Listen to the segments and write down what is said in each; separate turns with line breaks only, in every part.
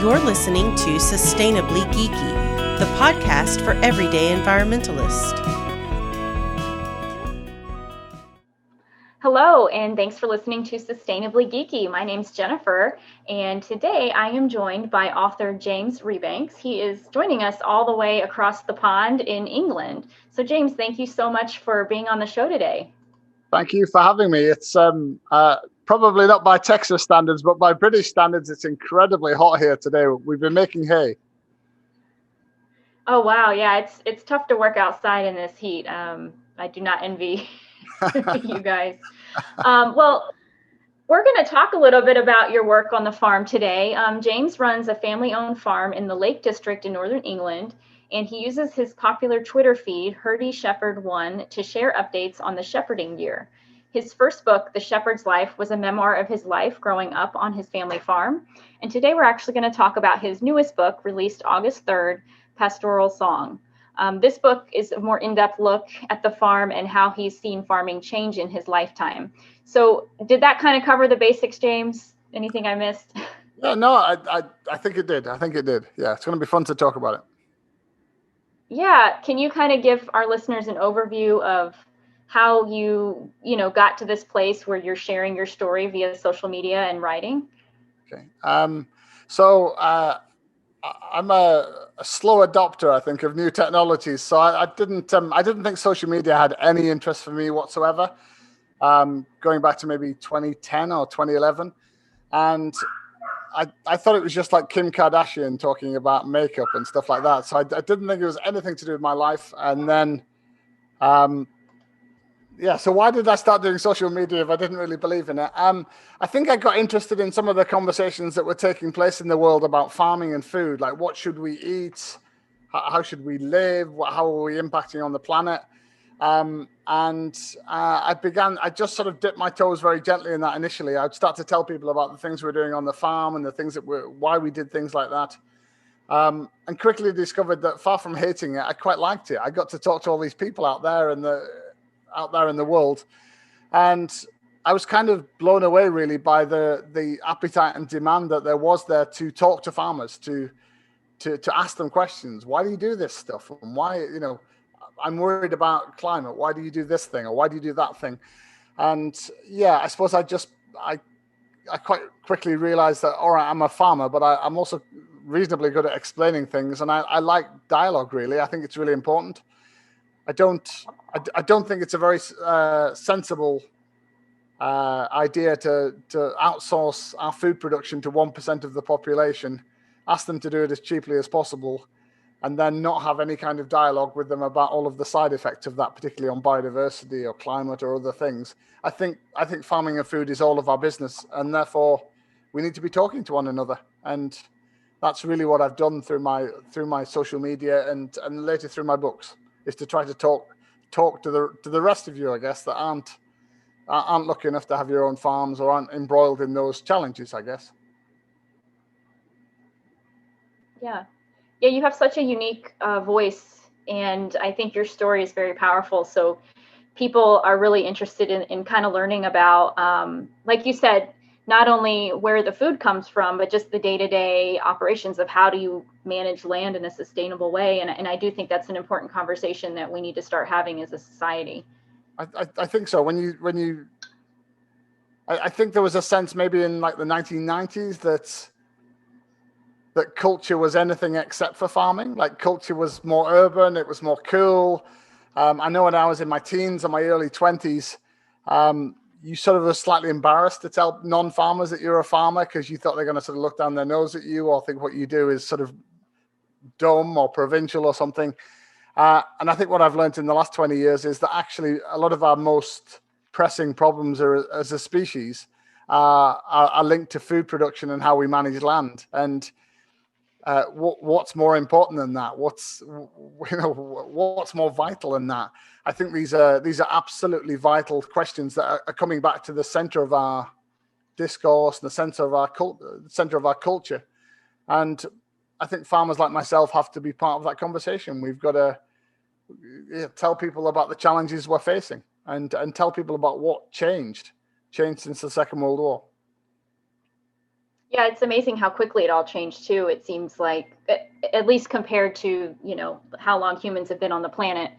You're listening to Sustainably Geeky, the podcast for everyday environmentalists.
Hello, and thanks for listening to Sustainably Geeky. My name's Jennifer, and today I am joined by author James Rebanks. He is joining us all the way across the pond in England. So James, thank you so much for being on the show today.
Thank you for having me. It's probably not by Texas standards, but by British standards, it's incredibly hot here today. We've been making hay.
Oh wow, yeah, it's tough to work outside in this heat. I do not envy you guys. Well, we're going to talk a little bit about your work on the farm today. James runs a family-owned farm in the Lake District in Northern England, and he uses his popular Twitter feed, Herdy Shepherd 1, to share updates on the shepherding year. His first book, The Shepherd's Life, was a memoir of his life growing up on his family farm. And today we're actually going to talk about his newest book, released August 3rd, Pastoral Song. This book is a more in-depth look at the farm and how he's seen farming change in his lifetime. So did that kind of cover the basics, James? Anything I missed?
Yeah, no, I think it did. Yeah, it's going to be fun to talk about it.
Yeah, can you kind of give our listeners an overview of how you got to this place where you're sharing your story via social media and writing?
Okay. So I'm a slow adopter, I think, of new technologies. So I didn't think social media had any interest for me whatsoever. Going back to maybe 2010 or 2011, and I thought it was just like Kim Kardashian talking about makeup and stuff like that. So I didn't think it was anything to do with my life. And then, so why did I start doing social media if I didn't really believe in it? I think I got interested in some of the conversations that were taking place in the world about farming and food, like what should we eat? How should we live? How are we impacting on the planet? I just sort of dipped my toes very gently in that initially. I'd start to tell people about the things we're doing on the farm and the things why we did things like that. And quickly discovered that far from hating it, I quite liked it. I got to talk to all these people out there in the world. And I was kind of blown away really by the appetite and demand that there was there to talk to farmers, to ask them questions. Why do you do this stuff? And why, I'm worried about climate. Why do you do this thing? Or why do you do that thing? And yeah, I suppose I quite quickly realized that, all right, I'm a farmer, but I'm also reasonably good at explaining things. And I like dialogue, really. I think it's really important. I don't think it's a very sensible idea to outsource our food production to 1% of the population, ask them to do it as cheaply as possible, and then not have any kind of dialogue with them about all of the side effects of that, particularly on biodiversity or climate or other things. I think farming and food is all of our business, and therefore we need to be talking to one another. And that's really what I've done through my social media and later through my books, is to try to talk to the rest of you, I guess, that aren't lucky enough to have your own farms or aren't embroiled in those challenges, I guess.
Yeah, you have such a unique voice, and I think your story is very powerful. So people are really interested in kind of learning about, like you said, not only where the food comes from, but just the day-to-day operations of how do you manage land in a sustainable way. And I do think that's an important conversation that we need to start having as a society.
I think so. I think there was a sense maybe in like the 1990s that culture was anything except for farming. Like culture was more urban, it was more cool. I know when I was in my teens and my early 20s, you sort of were slightly embarrassed to tell non-farmers that you're a farmer because you thought they're going to sort of look down their nose at you or think what you do is sort of dumb or provincial or something. And I think what I've learned in the last 20 years is that actually a lot of our most pressing problems as a species are linked to food production and how we manage land. And what's more important than that? What's more vital than that? I think these are absolutely vital questions that are coming back to the center of our discourse, the center of our culture. And I think farmers like myself have to be part of that conversation. We've got to tell people about the challenges we're facing and tell people about what changed since the Second World War.
Yeah, it's amazing how quickly it all changed too. It seems like, at least compared to, how long humans have been on the planet,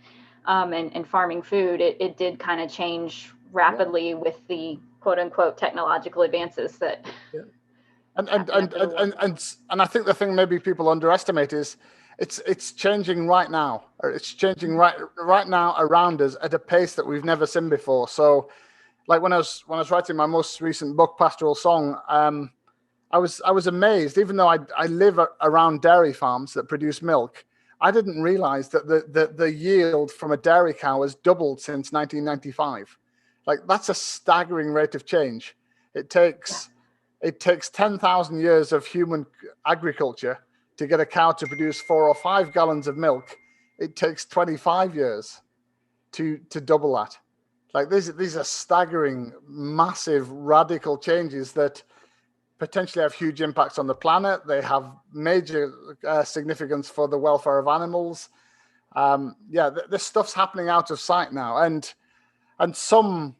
and farming food, it did kind of change rapidly with the quote unquote technological advances that
Yeah. And I think the thing maybe people underestimate is it's changing right now. Or it's changing right now around us at a pace that we've never seen before. So, like when I was writing my most recent book, Pastoral Song, I was amazed. Even though I live around dairy farms that produce milk, I didn't realize that the yield from a dairy cow has doubled since 1995. Like, that's a staggering rate of change. It takes 10,000 years of human agriculture to get a cow to produce 4 or 5 gallons of milk. It takes 25 years to double that. Like, these are staggering, massive, radical changes that potentially have huge impacts on the planet. They have major significance for the welfare of animals. This stuff's happening out of sight now, and some,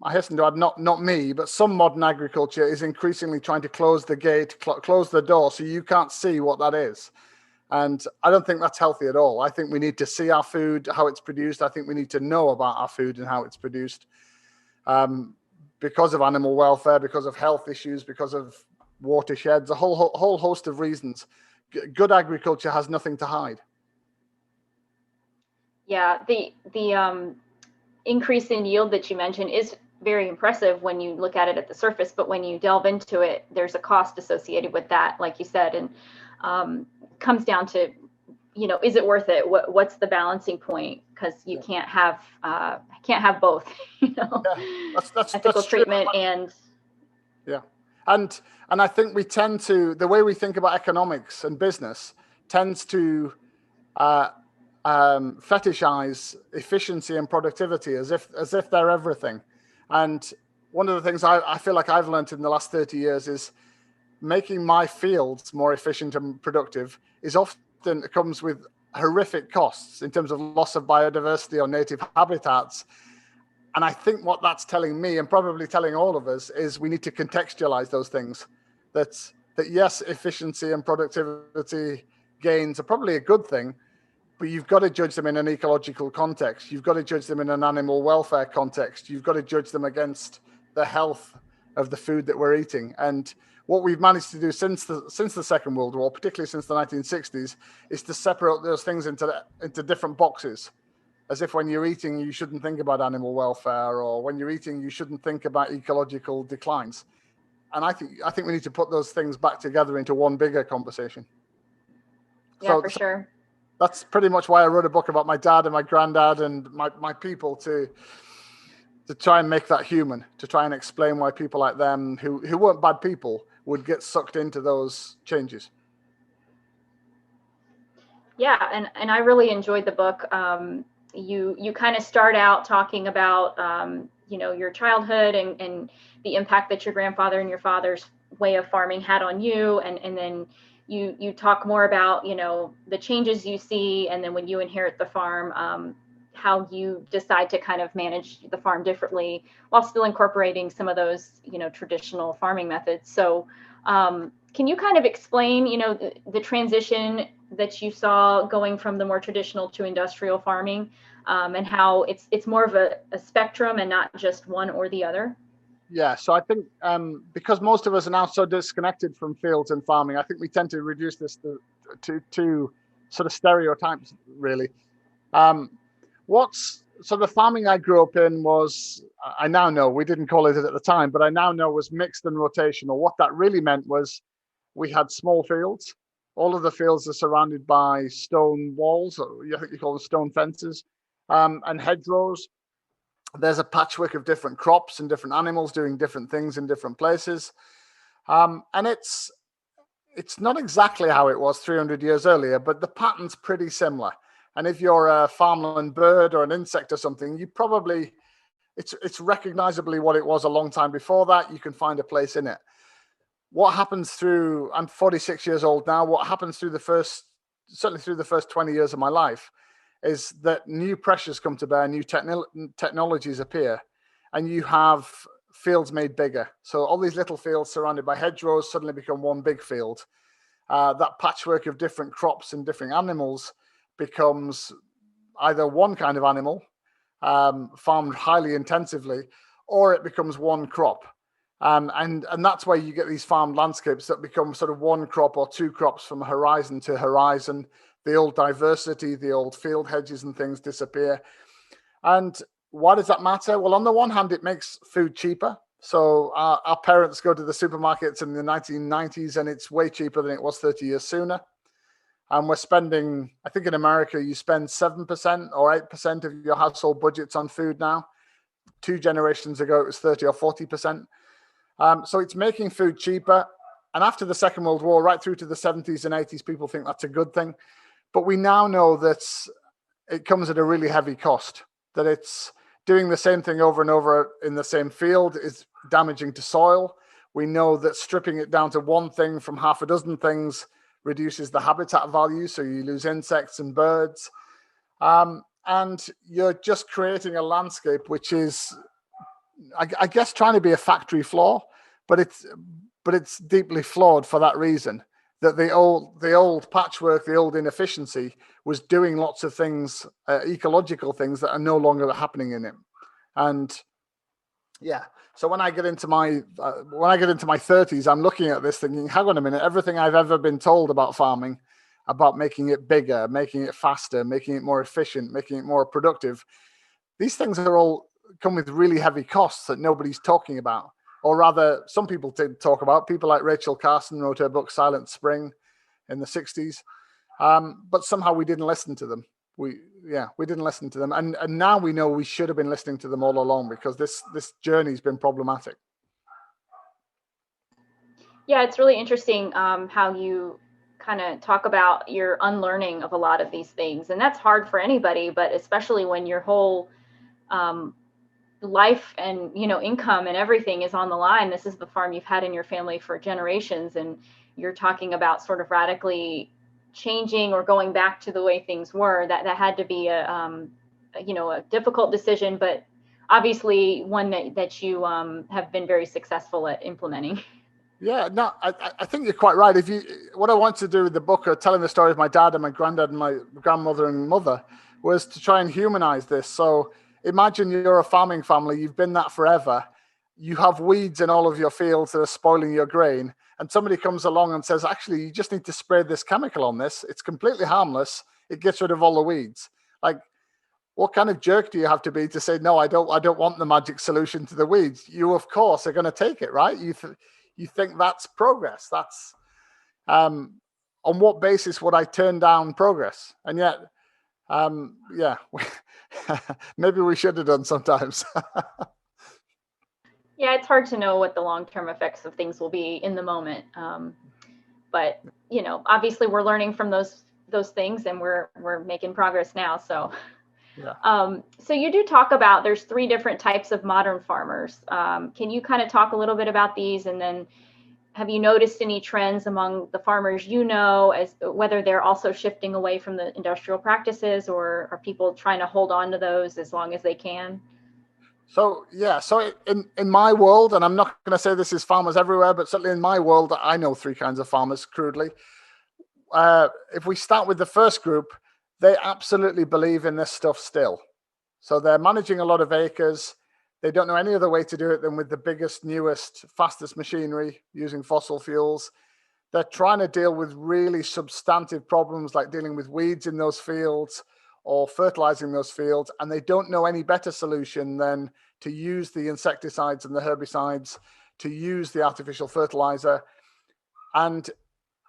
I hasten to add, not me, but some modern agriculture is increasingly trying to close the gate, close the door, so you can't see what that is. And I don't think that's healthy at all. I think we need to see our food, how it's produced. I think we need to know about our food and how it's produced, because of animal welfare, because of health issues, because of watersheds, a whole host of reasons. Good agriculture has nothing to hide.
Yeah, the increase in yield that you mentioned is very impressive when you look at it at the surface, but when you delve into it, there's a cost associated with that, like you said, and comes down to, is it worth it? What's the balancing point? Because you can't have both,
that's
ethical treatment
true.
and
and I think we tend to, the way we think about economics and business tends to fetishize efficiency and productivity as if they're everything. And one of the things I feel like I've learned in the last 30 years is making my fields more efficient and productive is often, it comes with horrific costs in terms of loss of biodiversity or native habitats. And I think what that's telling me, and probably telling all of us, is we need to contextualize those things. That yes, efficiency and productivity gains are probably a good thing, but you've got to judge them in an ecological context. You've got to judge them in an animal welfare context. You've got to judge them against the health of the food that we're eating. And what we've managed to do since the Second World War, particularly since the 1960s, is to separate those things into different boxes. As if when you're eating, you shouldn't think about animal welfare, or when you're eating, you shouldn't think about ecological declines. And I think we need to put those things back together into one bigger conversation.
Yeah, for sure.
That's pretty much why I wrote a book about my dad and my granddad and my people, to try and make that human, to try and explain why people like them, who weren't bad people, would get sucked into those changes.
Yeah, and I really enjoyed the book. You kind of start out talking about your childhood and the impact that your grandfather and your father's way of farming had on you, and then you talk more about the changes you see, and then when you inherit the farm, how you decide to kind of manage the farm differently while still incorporating some of those traditional farming methods. So can you kind of explain the transition that you saw going from the more traditional to industrial farming, and how it's more of a spectrum and not just one or the other?
Yeah, so I think because most of us are now so disconnected from fields and farming, I think we tend to reduce this to sort of stereotypes, really. So the farming I grew up in was, I now know, we didn't call it at the time, but I now know was mixed and rotational. What that really meant was we had small fields. All of the fields are surrounded by stone walls, or I think you call them stone fences, and hedgerows. There's a patchwork of different crops and different animals doing different things in different places. And it's not exactly how it was 300 years earlier, but the pattern's pretty similar. And if you're a farmland bird or an insect or something, you probably, it's recognizably what it was a long time before that. You can find a place in it. What happens through, I'm 46 years old now, what happens certainly through the first 20 years of my life, is that new pressures come to bear, new technologies appear, and you have fields made bigger. So all these little fields surrounded by hedgerows suddenly become one big field. That patchwork of different crops and different animals becomes either one kind of animal farmed highly intensively, or it becomes one crop. And that's where you get these farmed landscapes that become sort of one crop or two crops from horizon to horizon. The old diversity, the old field hedges and things disappear. And why does that matter? Well, on the one hand, it makes food cheaper. So our parents go to the supermarkets in the 1990s, and it's way cheaper than it was 30 years sooner. And we're spending, I think in America, you spend 7% or 8% of your household budgets on food now. 2 generations ago, it was 30 or 40%. So it's making food cheaper. And after the Second World War, right through to the 70s and 80s, people think that's a good thing. But we now know that it comes at a really heavy cost, that it's doing the same thing over and over in the same field is damaging to soil. We know that stripping it down to one thing from half a dozen things reduces the habitat value, so you lose insects and birds. And you're just creating a landscape which is, I guess, trying to be a factory floor, but it's deeply flawed for that reason. That the old patchwork, the old inefficiency was doing lots of things, ecological things that are no longer happening in it. And yeah, so when I get into my 30s, I'm looking at this thinking, hang on a minute, everything I've ever been told about farming, about making it bigger, making it faster, making it more efficient, making it more productive, these things are all come with really heavy costs that nobody's talking about. Or rather, some people did talk about. People like Rachel Carson wrote her book Silent Spring in the 60s. But somehow we didn't listen to them. We didn't listen to them. And now we know we should have been listening to them all along, because this journey's been problematic.
Yeah, it's really interesting how you kind of talk about your unlearning of a lot of these things. And that's hard for anybody, but especially when your whole life and income and everything is on the line. This is the farm you've had in your family for generations, and you're talking about sort of radically changing or going back to the way things were. That had to be a difficult decision, but obviously one that you have been very successful at implementing.
Yeah, no, I think you're quite right. What I wanted to do with the book, telling the story of my dad and my granddad and my grandmother and mother, was to try and humanize this. So imagine you're a farming family, you've been that forever. You have weeds in all of your fields that are spoiling your grain. And somebody comes along and says, actually, you just need to spray this chemical on this. It's completely harmless. It gets rid of all the weeds. Like, what kind of jerk do you have to be to say, no, I don't want the magic solution to the weeds? You, of course, are going to take it, right? You think that's progress. That's on what basis would I turn down progress? And yet, maybe we should have done sometimes.
Yeah, it's hard to know what the long-term effects of things will be in the moment. But obviously we're learning from those things, and we're making progress now. So, yeah. So you do talk about there's 3 different types of modern farmers. Can you kind of talk a little bit about these, and then have you noticed any trends among the farmers as whether they're also shifting away from the industrial practices, or are people trying to hold on to those as long as they can?
So in my world, and I'm not going to say this is farmers everywhere, but certainly in my world, I know 3 kinds of farmers, crudely. If we start with the first group, they absolutely believe in this stuff still. So they're managing a lot of acres. They don't know any other way to do it than with the biggest, newest, fastest machinery using fossil fuels. They're trying to deal with really substantive problems like dealing with weeds in those fields or fertilizing those fields, and they don't know any better solution than to use the insecticides and the herbicides, to use the artificial fertilizer. And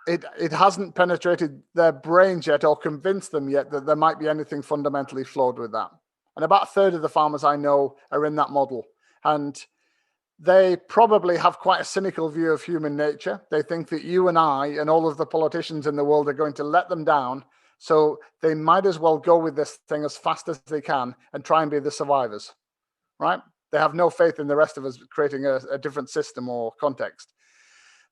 it hasn't penetrated their brains yet or convinced them yet that there might be anything fundamentally flawed with that. And about 1/3 of the farmers I know are in that model. And they probably have quite a cynical view of human nature. They think that you and I and all of the politicians in the world are going to let them down. So they might as well go with this thing as fast as they can and try and be the survivors, right? They have no faith in the rest of us creating a different system or context.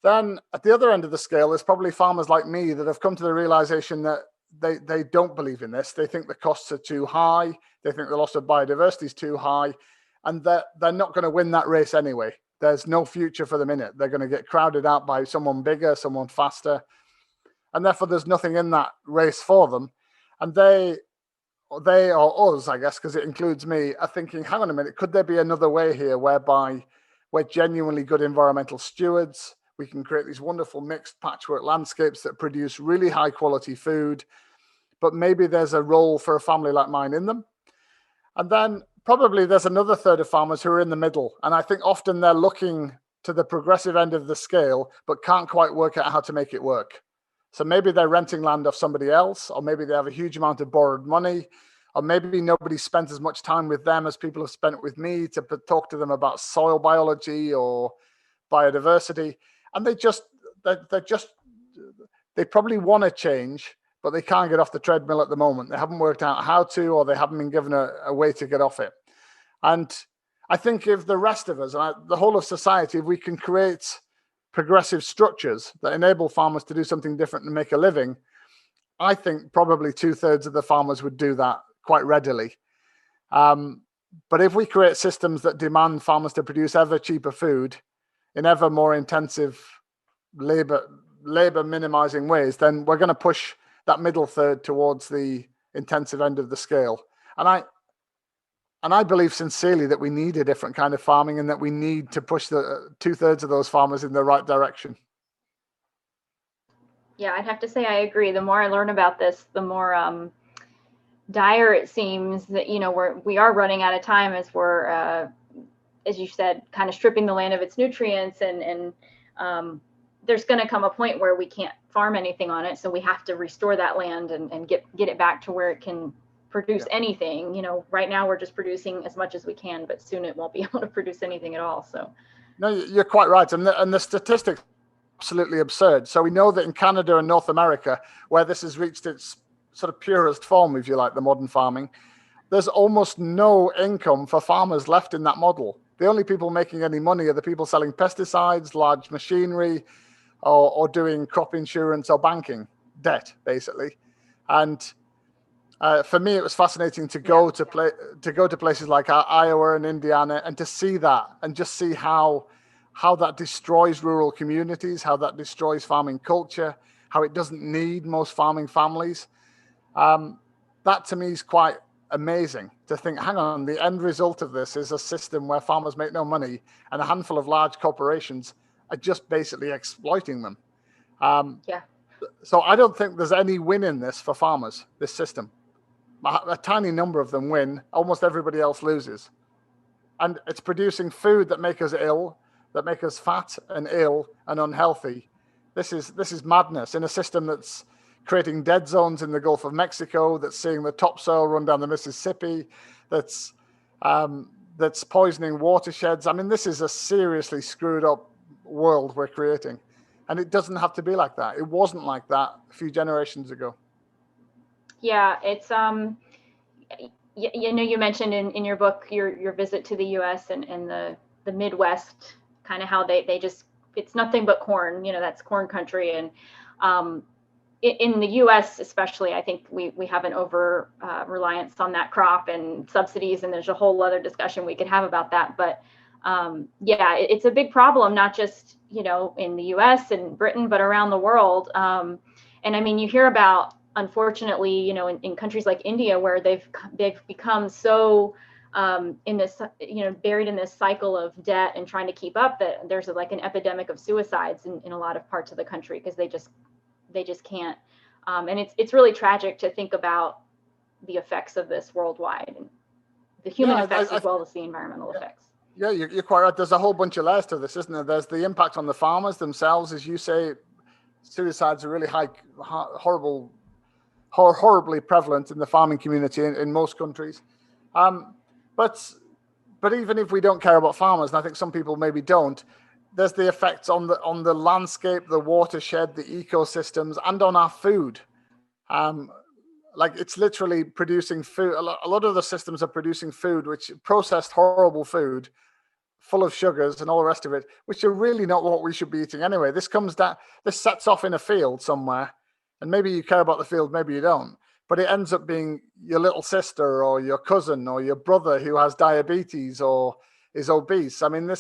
Then at the other end of the scale, there's probably farmers like me that have come to the realization that they don't believe in this. They think the costs are too high. They think the loss of biodiversity is too high. and they're not going to win that race anyway. There's no future for them in it. They're going to get crowded out by someone bigger, someone faster, and therefore there's nothing in that race for them. And they or us, I guess, because it includes me, are thinking, hang on a minute, could there be another way here whereby we're genuinely good environmental stewards? We can create these wonderful mixed patchwork landscapes that produce really high quality food, but maybe there's a role for a family like mine in them. And then probably there's another third of farmers who are in the middle. And I think often they're looking to the progressive end of the scale, but can't quite work out how to make it work. So maybe they're renting land off somebody else, or maybe they have a huge amount of borrowed money, or maybe nobody spent as much time with them as people have spent with me to talk to them about soil biology or biodiversity. And they probably want to change, but they can't get off the treadmill at the moment. They haven't worked out how to, or they haven't been given a way to get off it. And I think if the rest of us, the whole of society, if we can create progressive structures that enable farmers to do something different and make a living, I think probably 2/3 of the farmers would do that quite readily. But if we create systems that demand farmers to produce ever cheaper food in ever more intensive labor minimizing ways, then we're going to push that middle third towards the intensive end of the scale. And I believe sincerely that we need a different kind of farming, and that we need to push the 2/3 of those farmers in the right direction.
Yeah, I'd have to say I agree. The more I learn about this, the more dire it seems that, we are running out of time as we're, as you said, kind of stripping the land of its nutrients, and there's going to come a point where we can't farm anything on it. So we have to restore that land and get it back to where it can produce anything. Right now we're just producing as much as we can, but soon it won't be able to produce anything at all. So
no, you're quite right. And the statistics are absolutely absurd. So we know that in Canada and North America, where this has reached its sort of purest form, if you like, the modern farming, there's almost no income for farmers left in that model. The only people making any money are the people selling pesticides, large machinery, or doing crop insurance or banking debt, basically. And for me, it was fascinating to go to places like Iowa and Indiana, and to see that, and just see how that destroys rural communities, how that destroys farming culture, how it doesn't need most farming families. That to me is quite amazing, to think, hang on, the end result of this is a system where farmers make no money, and a handful of large corporations are just basically exploiting them. So I don't think there's any win in this for farmers, this system. A tiny number of them win. Almost everybody else loses. And it's producing food that make us ill, that make us fat and ill and unhealthy. This is madness in a system that's creating dead zones in the Gulf of Mexico, that's seeing the topsoil run down the Mississippi, that's poisoning watersheds. I mean, this is a seriously screwed up world we're creating. And it doesn't have to be like that. It wasn't like that a few generations ago.
Yeah, it's you mentioned in your book your visit to the U.S. and the Midwest, kind of how they just, it's nothing but corn. That's corn country, and in the U.S. especially, I think we have an over reliance on that crop and subsidies, and there's a whole other discussion we could have about that. But it's a big problem, not just in the U.S. and Britain, but around the world. And I mean, you hear about, unfortunately, in countries like India, where they've become so in this, buried in this cycle of debt and trying to keep up, that there's like an epidemic of suicides in a lot of parts of the country, because they just can't. And it's really tragic to think about the effects of this worldwide, and the human effects as well as the environmental effects.
Yeah, you're quite right. There's a whole bunch of layers to this, isn't there? There's the impact on the farmers themselves, as you say. Suicides are really horribly prevalent in the farming community in most countries. But even if we don't care about farmers, and I think some people maybe don't, there's the effects on the landscape, the watershed, the ecosystems, and on our food. Like, it's literally producing food. A lot of the systems are producing food, which processed horrible food, full of sugars and all the rest of it, which are really not what we should be eating anyway. This sets off in a field somewhere, and maybe you care about the field, maybe you don't. but it ends up being your little sister or your cousin or your brother who has diabetes or is obese. I mean,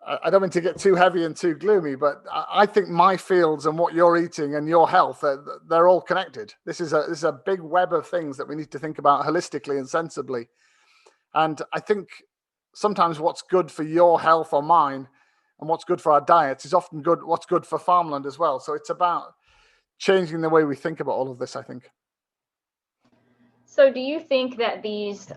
I don't mean to get too heavy and too gloomy, but I think my fields and what you're eating and your health, they're all connected. This is a big web of things that we need to think about holistically and sensibly. And I think sometimes what's good for your health or mine and what's good for our diets is often what's good for farmland as well. So it's about changing the way we think about all of this, I think.
So do you think that these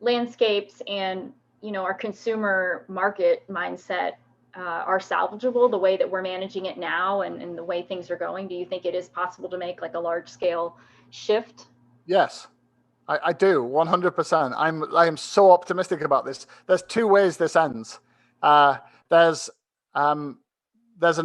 landscapes and our consumer market mindset are salvageable the way that we're managing it now and the way things are going? Do you think it is possible to make like a large scale shift?
Yes, I do, 100%. I am so optimistic about this. There's two ways this ends. There's an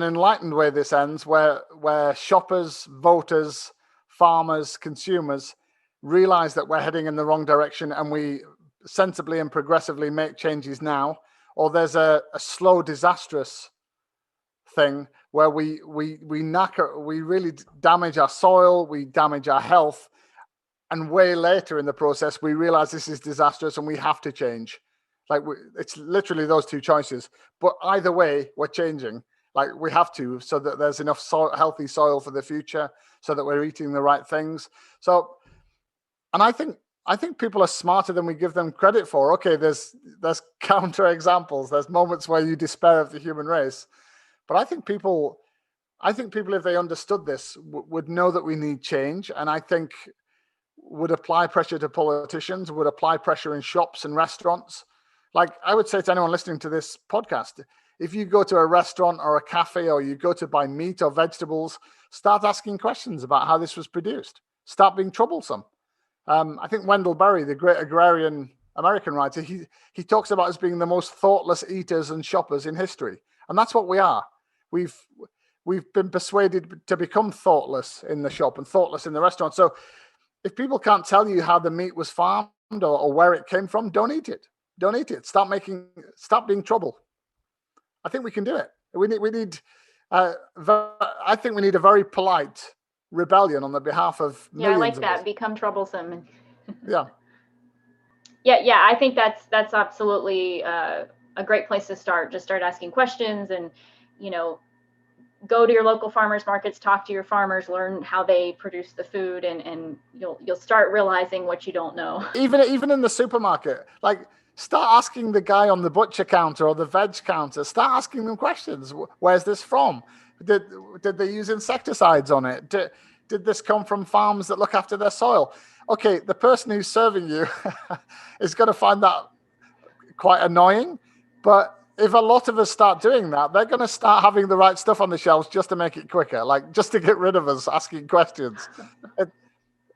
enlightened way this ends where shoppers, voters, farmers, consumers realize that we're heading in the wrong direction and we sensibly and progressively make changes now. Or there's a slow, disastrous thing where we really damage our soil, we damage our health, and way later in the process we realize this is disastrous and we have to change. Like it's literally those two choices. But either way, we're changing. Like we have to, so that there's enough healthy soil for the future, so that we're eating the right things. So, and I think people are smarter than we give them credit for. Okay, there's counter examples. There's moments where you despair of the human race, but I think people, if they understood this, would know that we need change, and I think would apply pressure to politicians, would apply pressure in shops and restaurants. Like I would say to anyone listening to this podcast, if you go to a restaurant or a cafe or you go to buy meat or vegetables, start asking questions about how this was produced. Start being troublesome. I think Wendell Berry, the great agrarian American writer, he talks about us being the most thoughtless eaters and shoppers in history. And that's what we are. We've been persuaded to become thoughtless in the shop and thoughtless in the restaurant. So if people can't tell you how the meat was farmed or where it came from, don't eat it. Don't eat it. Stop being trouble. I think we can do it. I think we need a very polite rebellion on the behalf of millions.
Yeah, I like that. Become troublesome.
Yeah.
Yeah. I think that's absolutely a great place to start. Just start asking questions and, go to your local farmers markets, talk to your farmers, learn how they produce the food, and you'll start realizing what you don't know.
Even in the supermarket, like start asking the guy on the butcher counter or the veg counter, start asking them questions. Where's this from? Did they use insecticides on it? Did this come from farms that look after their soil? Okay, the person who's serving you is going to find that quite annoying, but if a lot of us start doing that, they're going to start having the right stuff on the shelves just to make it quicker, like just to get rid of us asking questions.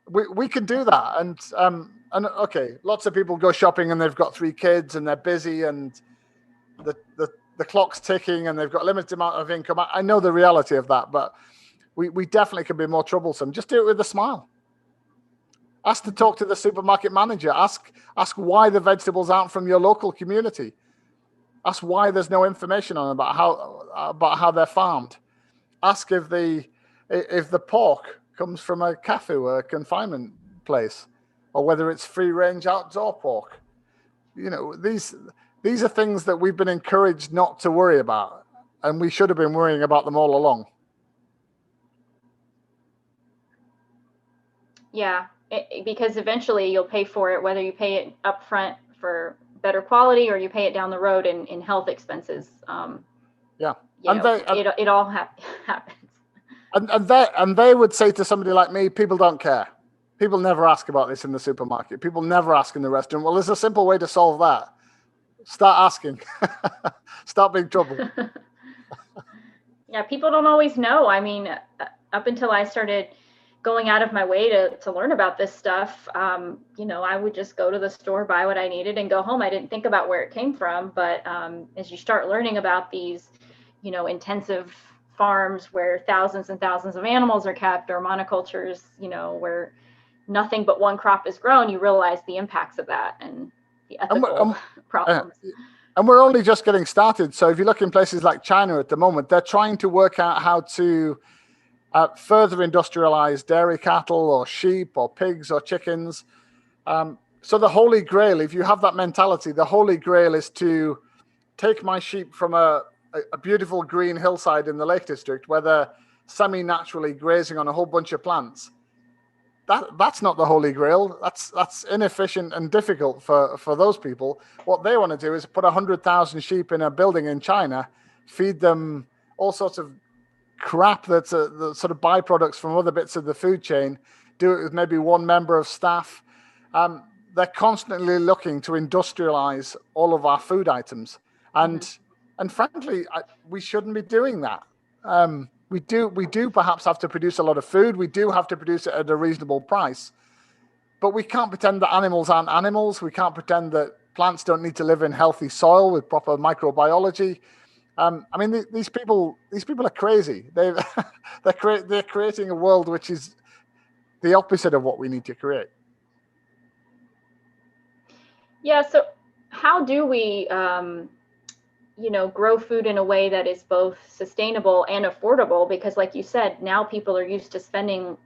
We can do that. And okay, lots of people go shopping and they've got 3 kids and they're busy and the clock's ticking and they've got a limited amount of income. I know the reality of that, but we definitely can be more troublesome. Just do it with a smile. Ask to talk to the supermarket manager. Ask why the vegetables aren't from your local community. Ask why there's no information on about how they're farmed. Ask if the pork comes from a cafe or a confinement place, or whether it's free-range outdoor pork. These are things that we've been encouraged not to worry about, and we should have been worrying about them all along.
Yeah, because eventually you'll pay for it, whether you pay it up front for better quality or you pay it down the road in health expenses.
Yeah,
it all happens.
And they would say to somebody like me, people don't care. People never ask about this in the supermarket. People never ask in the restaurant. Well, there's a simple way to solve that. Start asking. Start being trouble.
Yeah, people don't always know. I mean, up until I started going out of my way to learn about this stuff, I would just go to the store, buy what I needed, and go home. I didn't think about where it came from. But as you start learning about these, intensive farms where thousands and thousands of animals are kept, or monocultures, where nothing but one crop is grown, you realize the impacts of that and the ethical problems.
And we're only just getting started. So if you look in places like China at the moment, they're trying to work out how to further industrialized dairy cattle or sheep or pigs or chickens. So the Holy Grail, if you have that mentality, the Holy Grail is to take my sheep from a beautiful green hillside in the Lake District where they're semi-naturally grazing on a whole bunch of plants. That's not the Holy Grail. That's inefficient and difficult for those people. What they want to do is put 100,000 sheep in a building in China, feed them all sorts of crap that's the sort of byproducts from other bits of the food chain, do it with maybe one member of staff. They're constantly looking to industrialize all of our food items. And frankly, we shouldn't be doing that. We do perhaps have to produce a lot of food. We do have to produce it at a reasonable price. But we can't pretend that animals aren't animals. We can't pretend that plants don't need to live in healthy soil with proper microbiology. I mean, these people are crazy. They're creating a world which is the opposite of what we need to create.
Yeah. So how do we, grow food in a way that is both sustainable and affordable? Because like you said, now people are used to spending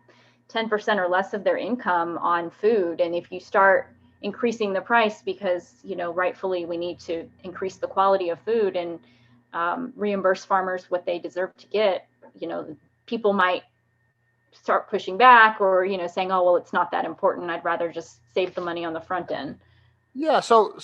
10% or less of their income on food. And if you start increasing the price because, rightfully we need to increase the quality of food and reimburse farmers what they deserve to get, people might start pushing back or, saying, oh, well, it's not that important. I'd rather just save the money on the front end.
Yeah. So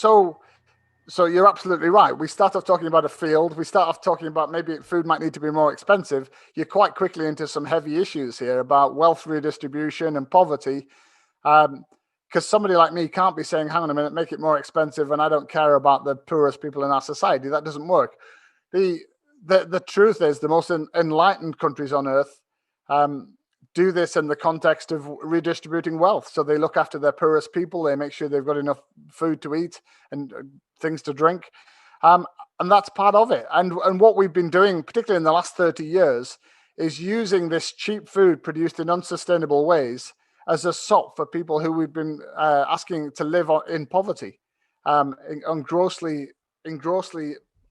you're absolutely right. We start off talking about a field. We start off talking about maybe food might need to be more expensive. You're quite quickly into some heavy issues here about wealth redistribution and poverty. Because somebody like me can't be saying, hang on a minute, make it more expensive, and I don't care about the poorest people in our society. That doesn't work. The truth is the most enlightened countries on earth do this in the context of redistributing wealth. So they look after their poorest people. They make sure they've got enough food to eat and things to drink. And that's part of it. And what we've been doing, particularly in the last 30 years, is using this cheap food produced in unsustainable ways as a sop for people who we've been asking to live in poverty, in grossly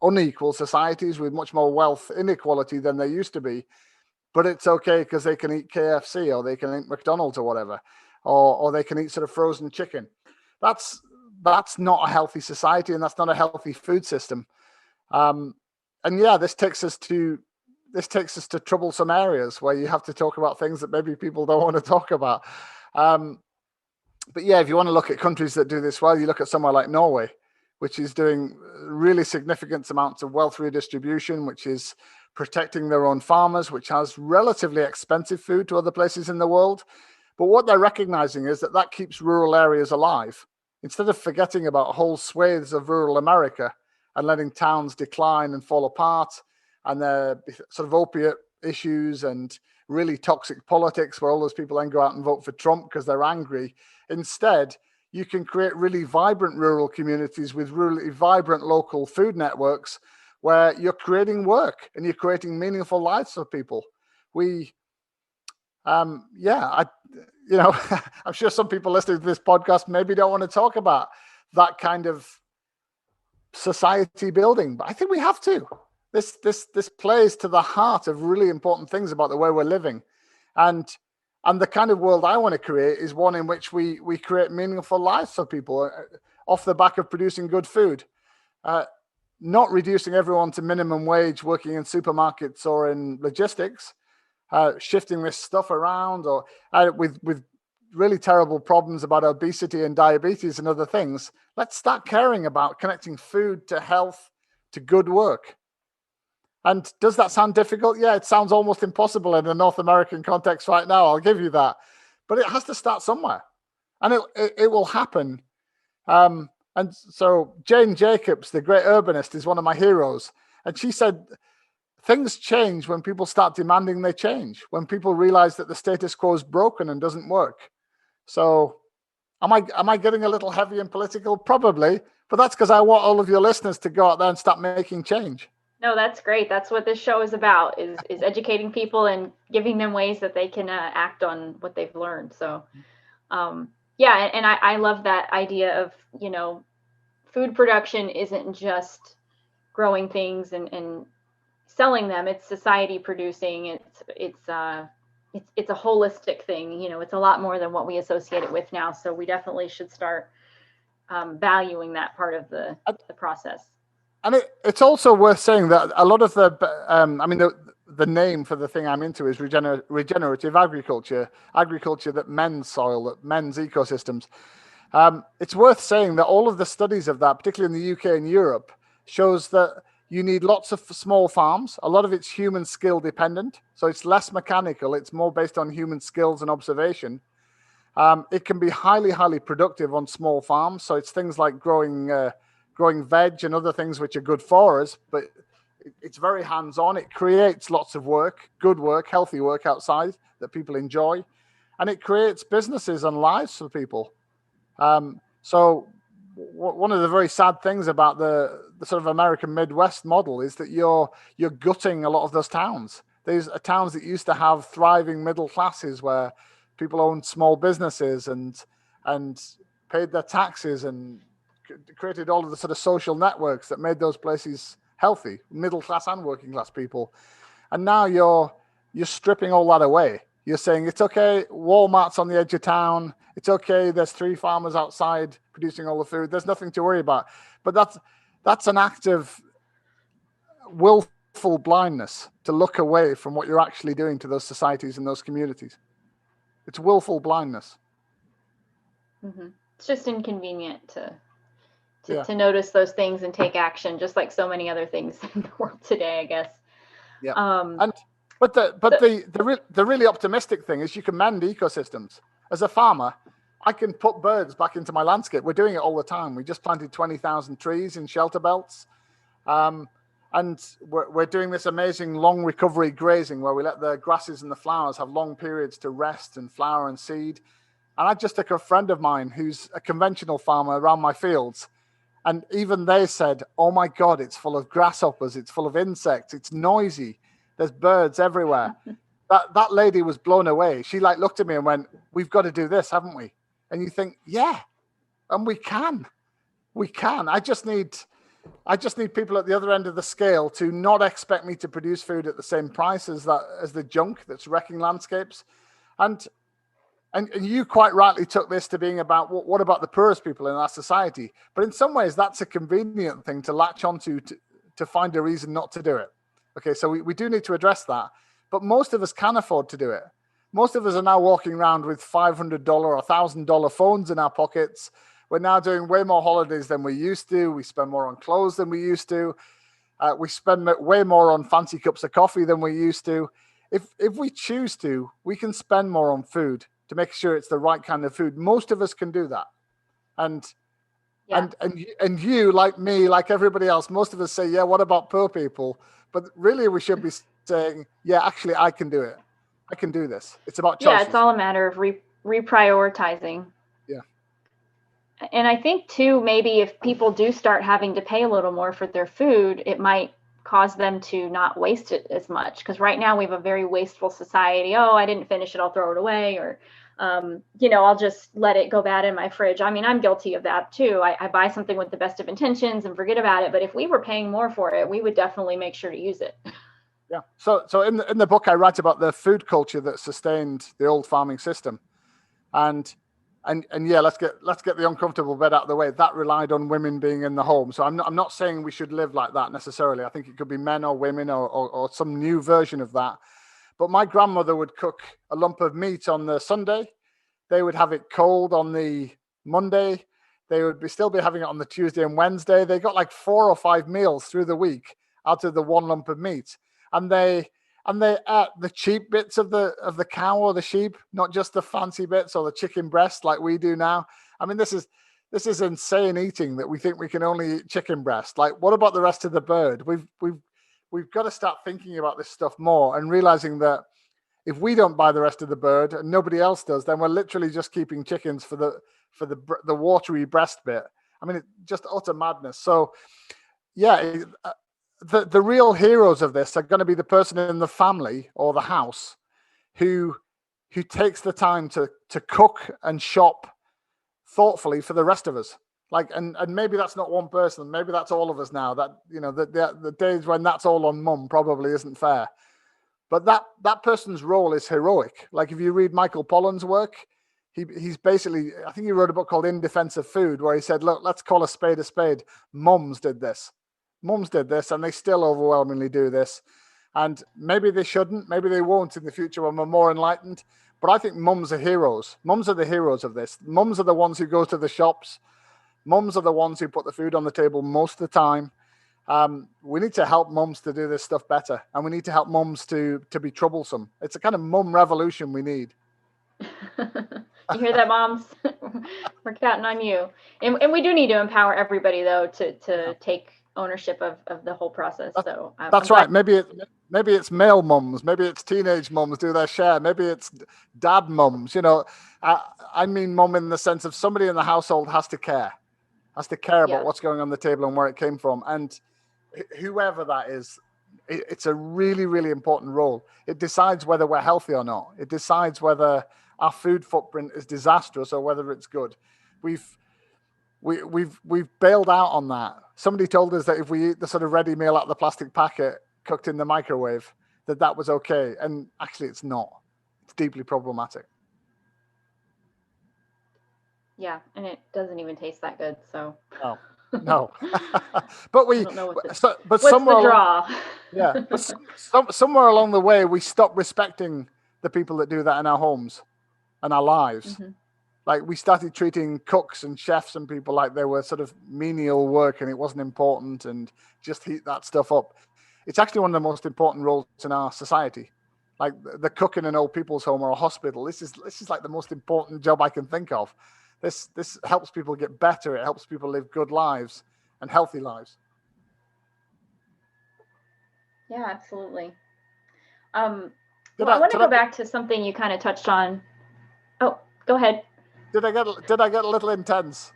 unequal societies with much more wealth inequality than there used to be. But it's okay because they can eat KFC or they can eat McDonald's or whatever, or they can eat sort of frozen chicken. That's not a healthy society, and that's not a healthy food system. And yeah, this takes us to troublesome areas where you have to talk about things that maybe people don't want to talk about. But yeah, if you want to look at countries that do this well, you look at somewhere like Norway, which is doing really significant amounts of wealth redistribution, which is protecting their own farmers, which has relatively expensive food to other places in the world. But what they're recognizing is that keeps rural areas alive. Instead of forgetting about whole swathes of rural America and letting towns decline and fall apart, and their sort of opiate issues and really toxic politics where all those people then go out and vote for Trump because they're angry. Instead, you can create really vibrant rural communities with really vibrant local food networks where you're creating work and you're creating meaningful lives for people. I'm sure some people listening to this podcast maybe don't want to talk about that kind of society building, but I think we have to. This plays to the heart of really important things about the way we're living, and the kind of world I want to create is one in which we create meaningful lives for people off the back of producing good food. Not reducing everyone to minimum wage working in supermarkets or in logistics, shifting this stuff around, or with really terrible problems about obesity and diabetes and other things. Let's start caring about connecting food to health, to good work. And does that sound difficult? Yeah, it sounds almost impossible in a North American context right now. I'll give you that. But it has to start somewhere. And it will happen. And so Jane Jacobs, the great urbanist, is one of my heroes. And she said, things change when people start demanding they change, when people realize that the status quo is broken and doesn't work. So am I getting a little heavy and political? Probably. But that's because I want all of your listeners to go out there and start making change.
No, that's great. That's what this show is about, is educating people and giving them ways that they can act on what they've learned. So, yeah, and I love that idea of, food production isn't just growing things and selling them. It's society producing. It's it's a holistic thing. You know, it's a lot more than what we associate it with now. So we definitely should start valuing that part of the process.
And it's also worth saying that a lot of the name for the thing I'm into is regenerative agriculture that mends soil, that mends ecosystems. It's worth saying that all of the studies of that, particularly in the UK and Europe, shows that you need lots of small farms. A lot of it's human skill dependent. So it's less mechanical. It's more based on human skills and observation. It can be highly, highly productive on small farms. So it's things like growing veg and other things which are good for us, but it's very hands-on. It creates lots of work, good work, healthy work outside that people enjoy. And it creates businesses and lives for people. So one of the very sad things about the sort of American Midwest model is that you're gutting a lot of those towns. These are towns that used to have thriving middle classes where people owned small businesses and paid their taxes and created all of the sort of social networks that made those places healthy, middle class and working class people. And now you're stripping all that away. You're saying it's okay, Walmart's on the edge of town. It's okay, there's 3 farmers outside producing all the food. There's nothing to worry about. But that's an act of willful blindness to look away from what you're actually doing to those societies and those communities. It's willful blindness.
Mm-hmm. It's just inconvenient to notice those things and take action, just like so many other things in the world today, I guess.
Yeah. But the really optimistic thing is you can mend ecosystems. As a farmer, I can put birds back into my landscape. We're doing it all the time. We just planted 20,000 trees in shelter belts. And we're doing this amazing long recovery grazing where we let the grasses and the flowers have long periods to rest and flower and seed. And I just took a friend of mine who's a conventional farmer around my fields. And even they said, oh my God, it's full of grasshoppers. It's full of insects. It's noisy. There's birds everywhere. That lady was blown away. She looked at me and went, we've got to do this, haven't we? And you think, yeah, and we can. I just need people at the other end of the scale to not expect me to produce food at the same price as the junk that's wrecking landscapes. And you quite rightly took this to being about what about the poorest people in our society? But in some ways, that's a convenient thing to latch onto to find a reason not to do it. Okay, so we do need to address that. But most of us can afford to do it. Most of us are now walking around with $500 or $1,000 phones in our pockets. We're now doing way more holidays than we used to. We spend more on clothes than we used to. We spend way more on fancy cups of coffee than we used to. If we choose to, we can spend more on food to make sure it's the right kind of food. Most of us can do that. And you, like me, like everybody else, most of us say, yeah, what about poor people? But really we should be saying, yeah, actually, I can do it. I can do this. It's about choices.
Yeah, it's all a matter of reprioritizing.
Yeah.
And I think too, maybe if people do start having to pay a little more for their food, it might cause them to not waste it as much. Because right now we have a very wasteful society. Oh, I didn't finish it, I'll throw it away. Or, I'll just let it go bad in my fridge. I mean, I'm guilty of that too. I buy something with the best of intentions and forget about it. But if we were paying more for it, we would definitely make sure to use it.
Yeah. So in the book, I write about the food culture that sustained the old farming system. And yeah, let's get the uncomfortable bit out of the way. That relied on women being in the home. So I'm not saying we should live like that necessarily. I think it could be men or women or some new version of that. But my grandmother would cook a lump of meat on the Sunday. They would have it cold on the Monday. They would still be having it on the Tuesday and Wednesday. They got like 4 or 5 meals through the week out of the one lump of meat. And they ate the cheap bits of the cow or the sheep, not just the fancy bits or the chicken breast like we do now. I mean, this is insane eating that we think we can only eat chicken breast. Like, what about the rest of the bird? We've got to start thinking about this stuff more and realizing that if we don't buy the rest of the bird and nobody else does, then we're literally just keeping chickens for the watery breast bit. I mean, it's just utter madness. So, yeah. The real heroes of this are going to be the person in the family or the house who takes the time to cook and shop thoughtfully for the rest of us. Like, and maybe that's not one person. Maybe that's all of us now. That, the days when that's all on mum probably isn't fair. But that person's role is heroic. Like if you read Michael Pollan's work, he's basically, I think he wrote a book called In Defense of Food, where he said, look, let's call a spade a spade. Mums did this. Mums did this, and they still overwhelmingly do this. And maybe they shouldn't, maybe they won't in the future when we're more enlightened. But I think mums are heroes. Mums are the heroes of this. Mums are the ones who go to the shops. Mums are the ones who put the food on the table most of the time. We need to help mums to do this stuff better, and we need to help mums to be troublesome. It's a kind of mum revolution we need.
You hear that, moms? We're counting on you. And we do need to empower everybody, though, to take ownership of the whole process. So
that's right. Maybe it's male mums, maybe it's teenage mums do their share, maybe it's dad mums. I mean mum in the sense of somebody in the household has to care about what's going on the table and where it came from. And whoever that is, it's a really, really important role. It decides whether we're healthy or not. It decides whether our food footprint is disastrous or whether it's good. We've bailed out on that. Somebody told us that if we eat the sort of ready meal out of the plastic packet cooked in the microwave, that was okay. And actually it's not. It's deeply problematic.
Yeah, and it doesn't even taste that good. So
no. But
I don't know what's
somewhere
the draw?
but somewhere along the way we stopped respecting the people that do that in our homes and our lives. Mm-hmm. Like we started treating cooks and chefs and people like they were sort of menial work and it wasn't important and just heat that stuff up. It's actually one of the most important roles in our society. Like the cook in an old people's home or a hospital. This is like the most important job I can think of. This helps people get better. It helps people live good lives and healthy lives.
Yeah, absolutely. I want to go back to something you kind of touched on. Oh, go ahead.
Did I get a little intense?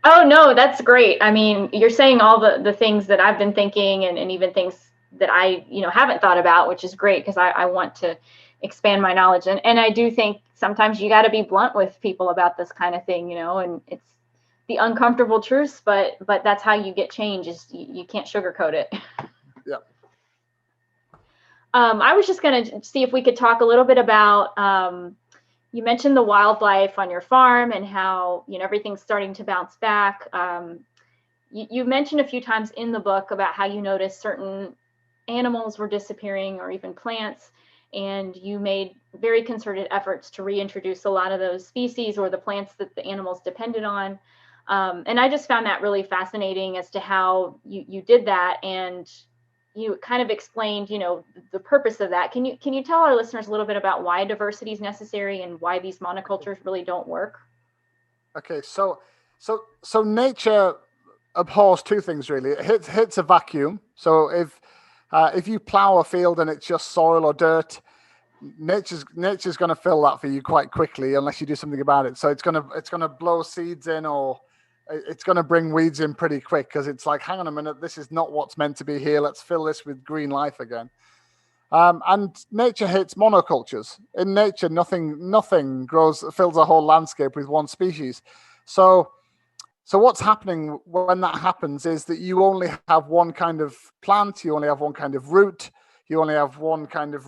Oh, no, that's great. I mean, you're saying all the things that I've been thinking and even things that I, haven't thought about, which is great because I want to expand my knowledge. And I do think sometimes you got to be blunt with people about this kind of thing, and it's the uncomfortable truths, but that's how you get change is you can't sugarcoat it.
Yeah.
I was just going to see if we could talk a little bit about, you mentioned the wildlife on your farm and how, everything's starting to bounce back. You mentioned a few times in the book about how you noticed certain animals were disappearing or even plants, and you made very concerted efforts to reintroduce a lot of those species or the plants that the animals depended on. And I just found that really fascinating as to how you did that. And you kind of explained, the purpose of that. Can you tell our listeners a little bit about why diversity is necessary and why these monocultures really don't work?
Okay, so nature abhors two things really. It hits a vacuum. So if you plow a field and it's just soil or dirt, nature's going to fill that for you quite quickly unless you do something about it. So it's going to blow seeds in, or it's going to bring weeds in pretty quick because it's like, hang on a minute, this is not what's meant to be here. Let's fill this with green life again. And nature hates monocultures. In nature, nothing fills a whole landscape with one species. So what's happening when that happens is that you only have one kind of plant, you only have one kind of root, you only have one kind of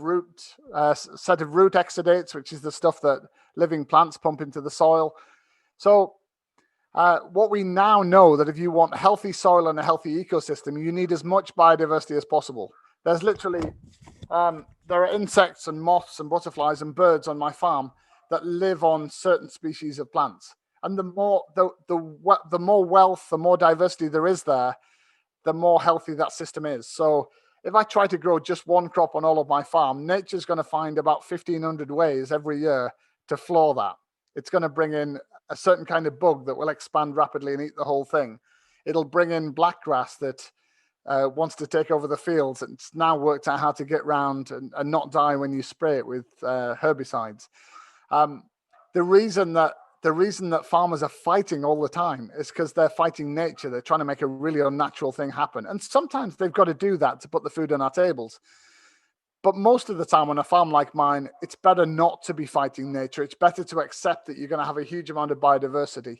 set of root exudates, which is the stuff that living plants pump into the soil. So what we now know that if you want healthy soil and a healthy ecosystem, you need as much biodiversity as possible. There's literally, there are insects and moths and butterflies and birds on my farm that live on certain species of plants. And the more wealth, the more diversity there is there, the more healthy that system is. So if I try to grow just one crop on all of my farm, nature's going to find about 1,500 ways every year to floor that. It's going to bring in a certain kind of bug that will expand rapidly and eat the whole thing. It'll bring in blackgrass that wants to take over the fields. It's now worked out how to get round and not die when you spray it with herbicides. The reason that farmers are fighting all the time is because they're fighting nature. They're trying to make a really unnatural thing happen. And sometimes they've got to do that to put the food on our tables. But most of the time on a farm like mine, it's better not to be fighting nature. It's better to accept that you're going to have a huge amount of biodiversity.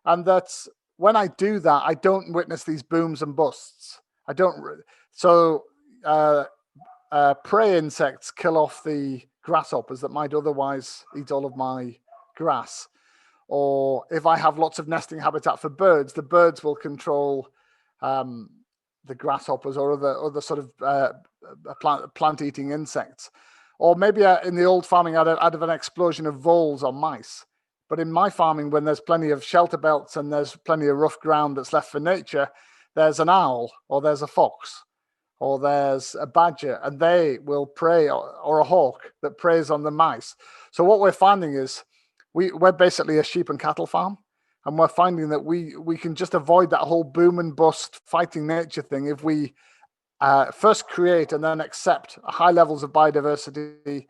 And that's when I do that, I don't witness these booms and busts. I don't. So prey insects kill off the grasshoppers that might otherwise eat all of my grass. Or if I have lots of nesting habitat for birds, the birds will control the grasshoppers or other sort of plant-eating insects. Or maybe in the old farming, I'd have an explosion of voles or mice. But in my farming, when there's plenty of shelter belts and there's plenty of rough ground that's left for nature, there's an owl or there's a fox or there's a badger, and they will prey, or a hawk that preys on the mice. So what we're finding is we're basically a sheep and cattle farm, and we're finding that we can just avoid that whole boom and bust fighting nature thing if we first create and then accept high levels of biodiversity,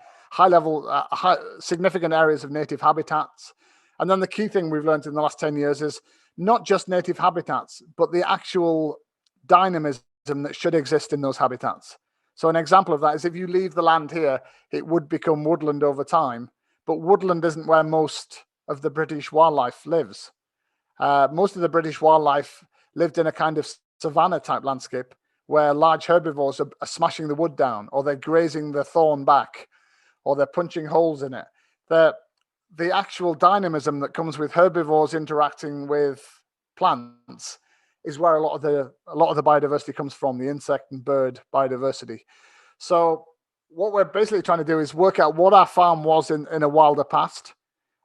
significant areas of native habitats. And then the key thing we've learned in the last 10 years is not just native habitats, but the actual dynamism that should exist in those habitats. So an example of that is if you leave the land here, it would become woodland over time. But woodland isn't where most of the British wildlife lives. Most of the British wildlife lived in a kind of savanna type landscape where large herbivores are smashing the wood down, or they're grazing the thorn back, or they're punching holes in it. The actual dynamism that comes with herbivores interacting with plants is where a lot of the biodiversity comes from, the insect and bird biodiversity. So what we're basically trying to do is work out what our farm was in a wilder past,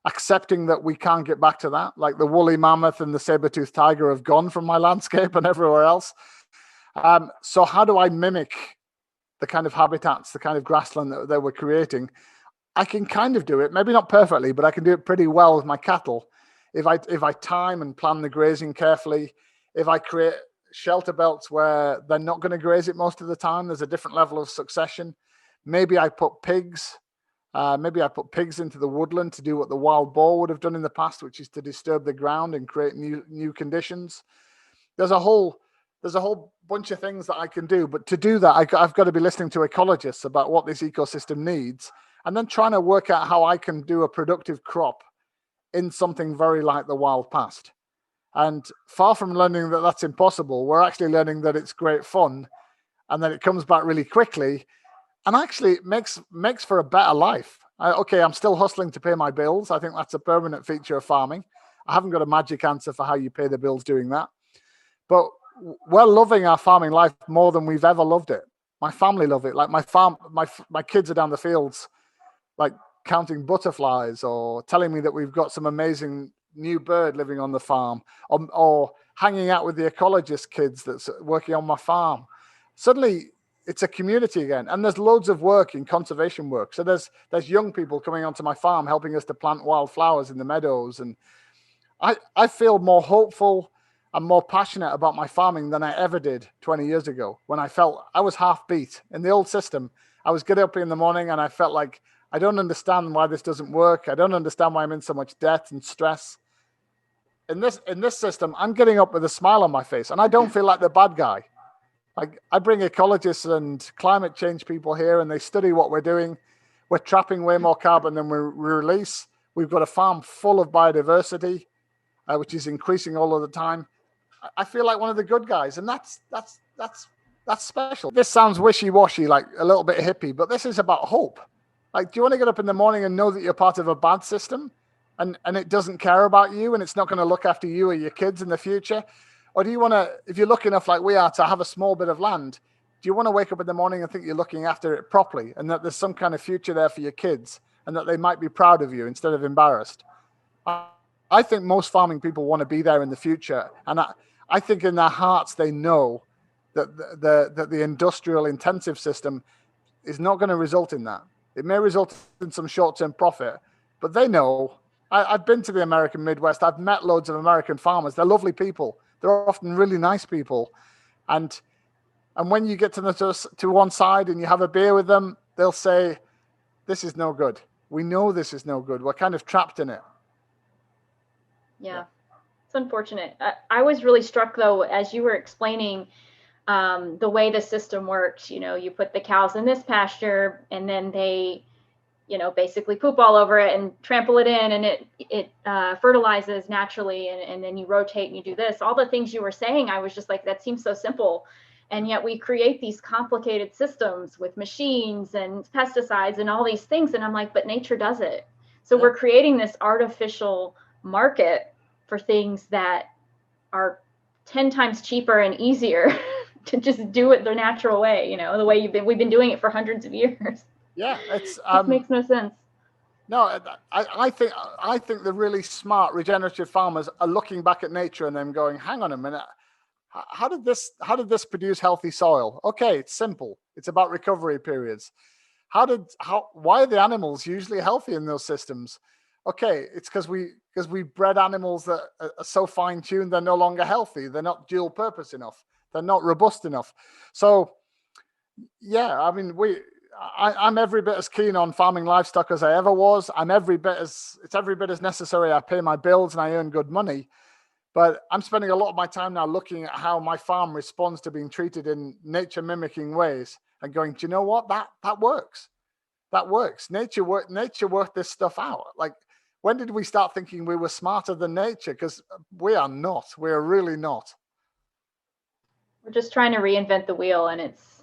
accepting that we can't get back to that. Like the woolly mammoth and the saber-toothed tiger have gone from my landscape and everywhere else. So how do I mimic the kind of habitats, the kind of grassland that we're creating? I can kind of do it, maybe not perfectly, but I can do it pretty well with my cattle. If I time and plan the grazing carefully, if I create shelter belts where they're not going to graze it most of the time, there's a different level of succession. Maybe I put pigs into the woodland to do what the wild boar would have done in the past, which is to disturb the ground and create new conditions. There's a whole bunch of things that I can do, but to do that, I've got to be listening to ecologists about what this ecosystem needs, and then trying to work out how I can do a productive crop in something very like the wild past. And far from learning that that's impossible, we're actually learning that it's great fun and that it comes back really quickly. And actually it makes for a better life. I'm still hustling to pay my bills. I think that's a permanent feature of farming. I haven't got a magic answer for how you pay the bills doing that. But we're loving our farming life more than we've ever loved it. My family love it. Like my kids are down the fields, like counting butterflies or telling me that we've got some amazing new bird living on the farm, or hanging out with the ecologist kids that's working on my farm. Suddenly it's a community again, and there's loads of work in conservation work. So there's young people coming onto my farm helping us to plant wildflowers in the meadows, and I feel more hopeful and more passionate about my farming than I ever did 20 years ago, when I felt I was half beat. In the old system, I was getting up in the morning and I felt like I don't understand why this doesn't work. I don't understand why I'm in so much debt and stress. In this system, I'm getting up with a smile on my face, and I don't feel like the bad guy. Like, I bring ecologists and climate change people here, and they study what we're doing. We're trapping way more carbon than we release. We've got a farm full of biodiversity, which is increasing all of the time. I feel like one of the good guys, and that's special. This sounds wishy-washy, like a little bit hippie, but this is about hope. Like, do you want to get up in the morning and know that you're part of a bad system? And it doesn't care about you, and it's not going to look after you or your kids in the future? Or do you want to, if you're lucky enough like we are to have a small bit of land, do you want to wake up in the morning and think you're looking after it properly, and that there's some kind of future there for your kids, and that they might be proud of you instead of embarrassed? I think most farming people want to be there in the future, and I think in their hearts they know that the industrial intensive system is not going to result in that. It may result in some short-term profit, but they know. I've been to the American Midwest. I've met loads of American farmers. They're lovely people. They're often really nice people. And when you get to one side and you have a beer with them, they'll say, this is no good. We know this is no good. We're kind of trapped in it.
Yeah, it's unfortunate. I was really struck, though, as you were explaining the way the system works. You know, you put the cows in this pasture, and then they basically poop all over it and trample it in, and it fertilizes naturally, and then you rotate and you do this. All the things you were saying, I was just like, that seems so simple. And yet we create these complicated systems with machines and pesticides and all these things. And I'm like, but nature does it. So we're creating this artificial market for things that are 10 times cheaper and easier to just do it the natural way, you know, the way we've been doing it for hundreds of years.
Yeah, it's
it makes no sense.
No, I think the really smart regenerative farmers are looking back at nature and then going, hang on a minute, how did this produce healthy soil? Okay, it's simple. It's about recovery periods. Why are the animals usually healthy in those systems? Okay, it's because we bred animals that are so fine-tuned they're no longer healthy. They're not dual purpose enough. They're not robust enough. So yeah, I mean, I'm every bit as keen on farming livestock as I ever was. It's every bit as necessary. I pay my bills and I earn good money. But I'm spending a lot of my time now looking at how my farm responds to being treated in nature mimicking ways and going, do you know what? That works. That works. Nature worked this stuff out. Like, when did we start thinking we were smarter than nature? Because we are not. We are really not.
We're just trying to reinvent the wheel, and it's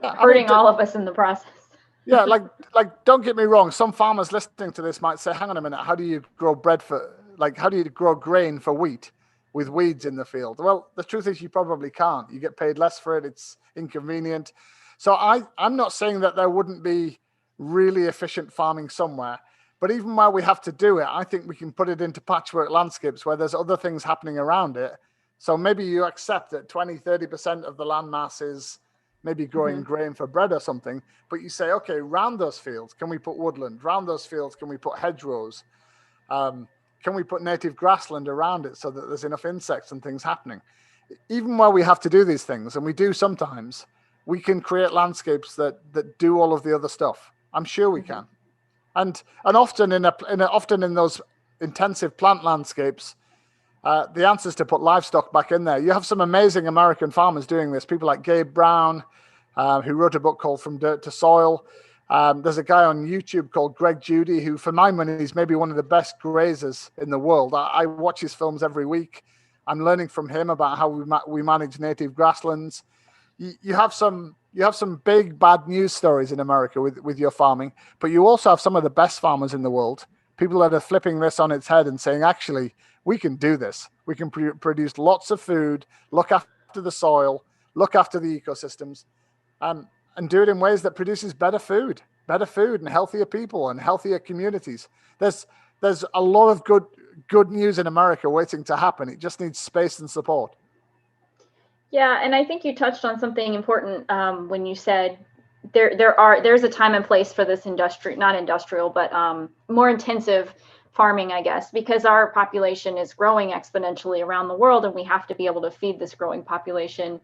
hurting all of us in the process.
Yeah, like don't get me wrong. Some farmers listening to this might say, hang on a minute, how do you grow grain for wheat with weeds in the field? Well, the truth is you probably can't. You get paid less for it. It's inconvenient. So I'm not saying that there wouldn't be really efficient farming somewhere, but even where we have to do it, I think we can put it into patchwork landscapes where there's other things happening around it. So maybe you accept that 20-30% of the land mass is maybe growing grain for bread or something, but you say, okay, round those fields, can we put woodland? Round those fields, can we put hedgerows? Can we put native grassland around it so that there's enough insects and things happening? Even while we have to do these things, and we do sometimes, we can create landscapes that do all of the other stuff. I'm sure we can. And often in those intensive plant landscapes, the answer is to put livestock back in there. You have some amazing American farmers doing this. People like Gabe Brown, who wrote a book called From Dirt to Soil. There's a guy on YouTube called Greg Judy, who, for my money, is maybe one of the best grazers in the world. I watch his films every week. I'm learning from him about how we manage native grasslands. You have some big bad news stories in America with your farming, but you also have some of the best farmers in the world. People that are flipping this on its head and saying, actually, we can do this. We can produce lots of food, look after the soil, look after the ecosystems, and do it in ways that produces better food and healthier people and healthier communities. There's a lot of good news in America waiting to happen. It just needs space and support.
Yeah, and I think you touched on something important when you said there's a time and place for this not industrial, but more intensive farming, I guess, because our population is growing exponentially around the world, and we have to be able to feed this growing population.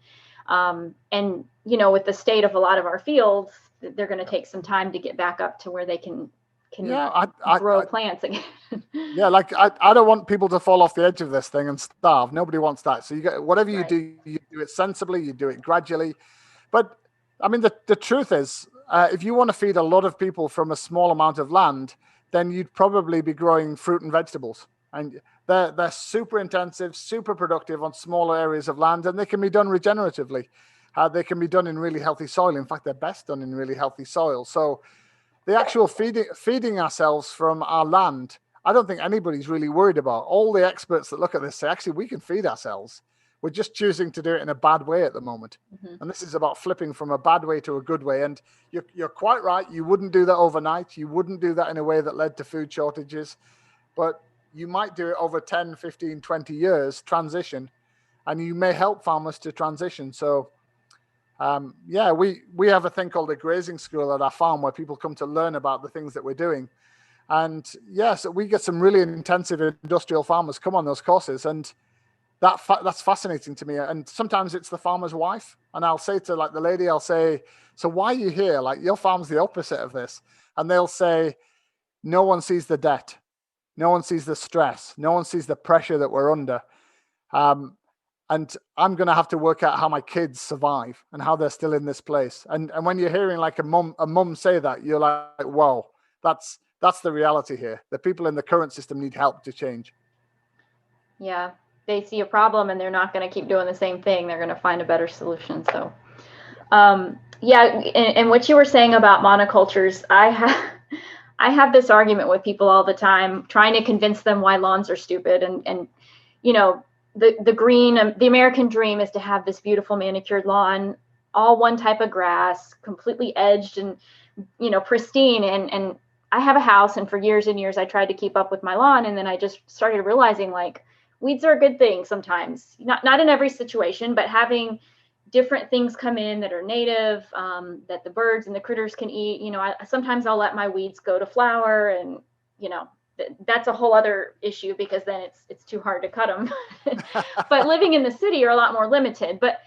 And with the state of a lot of our fields, they're going to take some time to get back up to where they can grow plants again.
Yeah, like I don't want people to fall off the edge of this thing and starve. Nobody wants that. So whatever you do, you do it sensibly, you do it gradually. But I mean, the truth is, if you want to feed a lot of people from a small amount of land, then you'd probably be growing fruit and vegetables. And they're super intensive, super productive on smaller areas of land, and they can be done regeneratively. They can be done in really healthy soil. In fact, they're best done in really healthy soil. So the actual feeding ourselves from our land, I don't think anybody's really worried about. All the experts that look at this say, actually, we can feed ourselves. We're just choosing to do it in a bad way at the moment. And this is about flipping from a bad way to a good way. And you're quite right. You wouldn't do that overnight. You wouldn't do that in a way that led to food shortages. But you might do it over 10, 15, 20 years, transition. And you may help farmers to transition. So, we have a thing called a grazing school at our farm where people come to learn about the things that we're doing. And so we get some really intensive industrial farmers come on those courses, and that's fascinating to me. And sometimes it's the farmer's wife, and I'll say to the lady, I'll say, so why are you here? Like, your farm's the opposite of this. And they'll say, no one sees the debt. No one sees the stress. No one sees the pressure that we're under. And I'm going to have to work out how my kids survive and how they're still in this place. And when you're hearing like a mum say that, you're like, whoa, that's the reality here. The people in the current system need help to change.
Yeah. they see a problem and they're not going to keep doing the same thing. They're going to find a better solution. So, yeah. And what you were saying about monocultures, I have this argument with people all the time, trying to convince them why lawns are stupid. And you know, the American dream is to have this beautiful manicured lawn, all one type of grass, completely edged and, you know, pristine. And I have a house, and for years and years I tried to keep up with my lawn, and then I just started realizing, like, weeds are a good thing sometimes, not in every situation, but having different things come in that are native, that the birds and the critters can eat. You know, sometimes I'll let my weeds go to flower, and, you know, that's a whole other issue, because then it's too hard to cut them. But living in the city, you're a lot more limited. But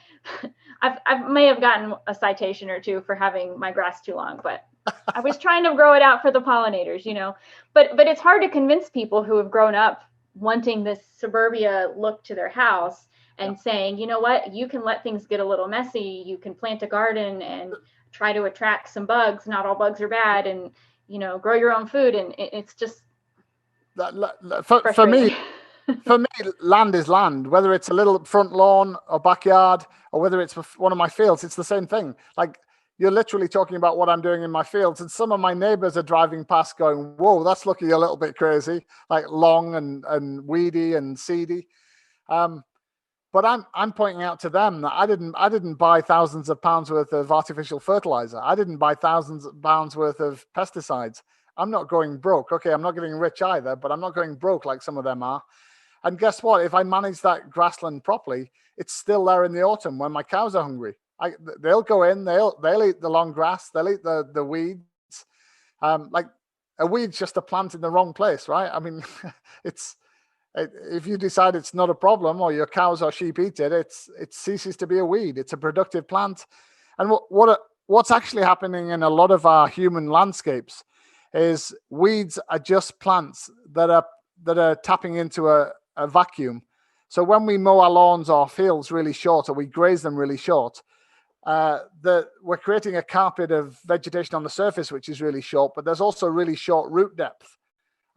I may have gotten a citation or two for having my grass too long, but I was trying to grow it out for the pollinators, you know. But it's hard to convince people who have grown up wanting this suburbia look to their house and saying, you know what, you can let things get a little messy. You can plant a garden and try to attract some bugs. Not all bugs are bad, and, you know, grow your own food. And it's just
for me, land is land. Whether it's a little front lawn or backyard, or whether it's one of my fields, it's the same thing. Like, you're literally talking about what I'm doing in my fields, and some of my neighbors are driving past going, whoa, that's looking a little bit crazy, like long and weedy and seedy. But I'm pointing out to them that I didn't buy thousands of pounds worth of artificial fertilizer. I didn't buy thousands of pounds worth of pesticides. I'm not going broke. Okay, I'm not getting rich either, but I'm not going broke like some of them are. And guess what? If I manage that grassland properly, it's still there in the autumn when my cows are hungry. They'll go in, they'll eat the long grass, they'll eat the weeds. Like, a weed's just a plant in the wrong place, right? I mean, if you decide it's not a problem, or your cows or sheep eat it, it ceases to be a weed. It's a productive plant. And what's actually happening in a lot of our human landscapes is weeds are just plants that are tapping into a vacuum. So when we mow our lawns or fields really short, or we graze them really short, we're creating a carpet of vegetation on the surface, which is really short, but there's also really short root depth.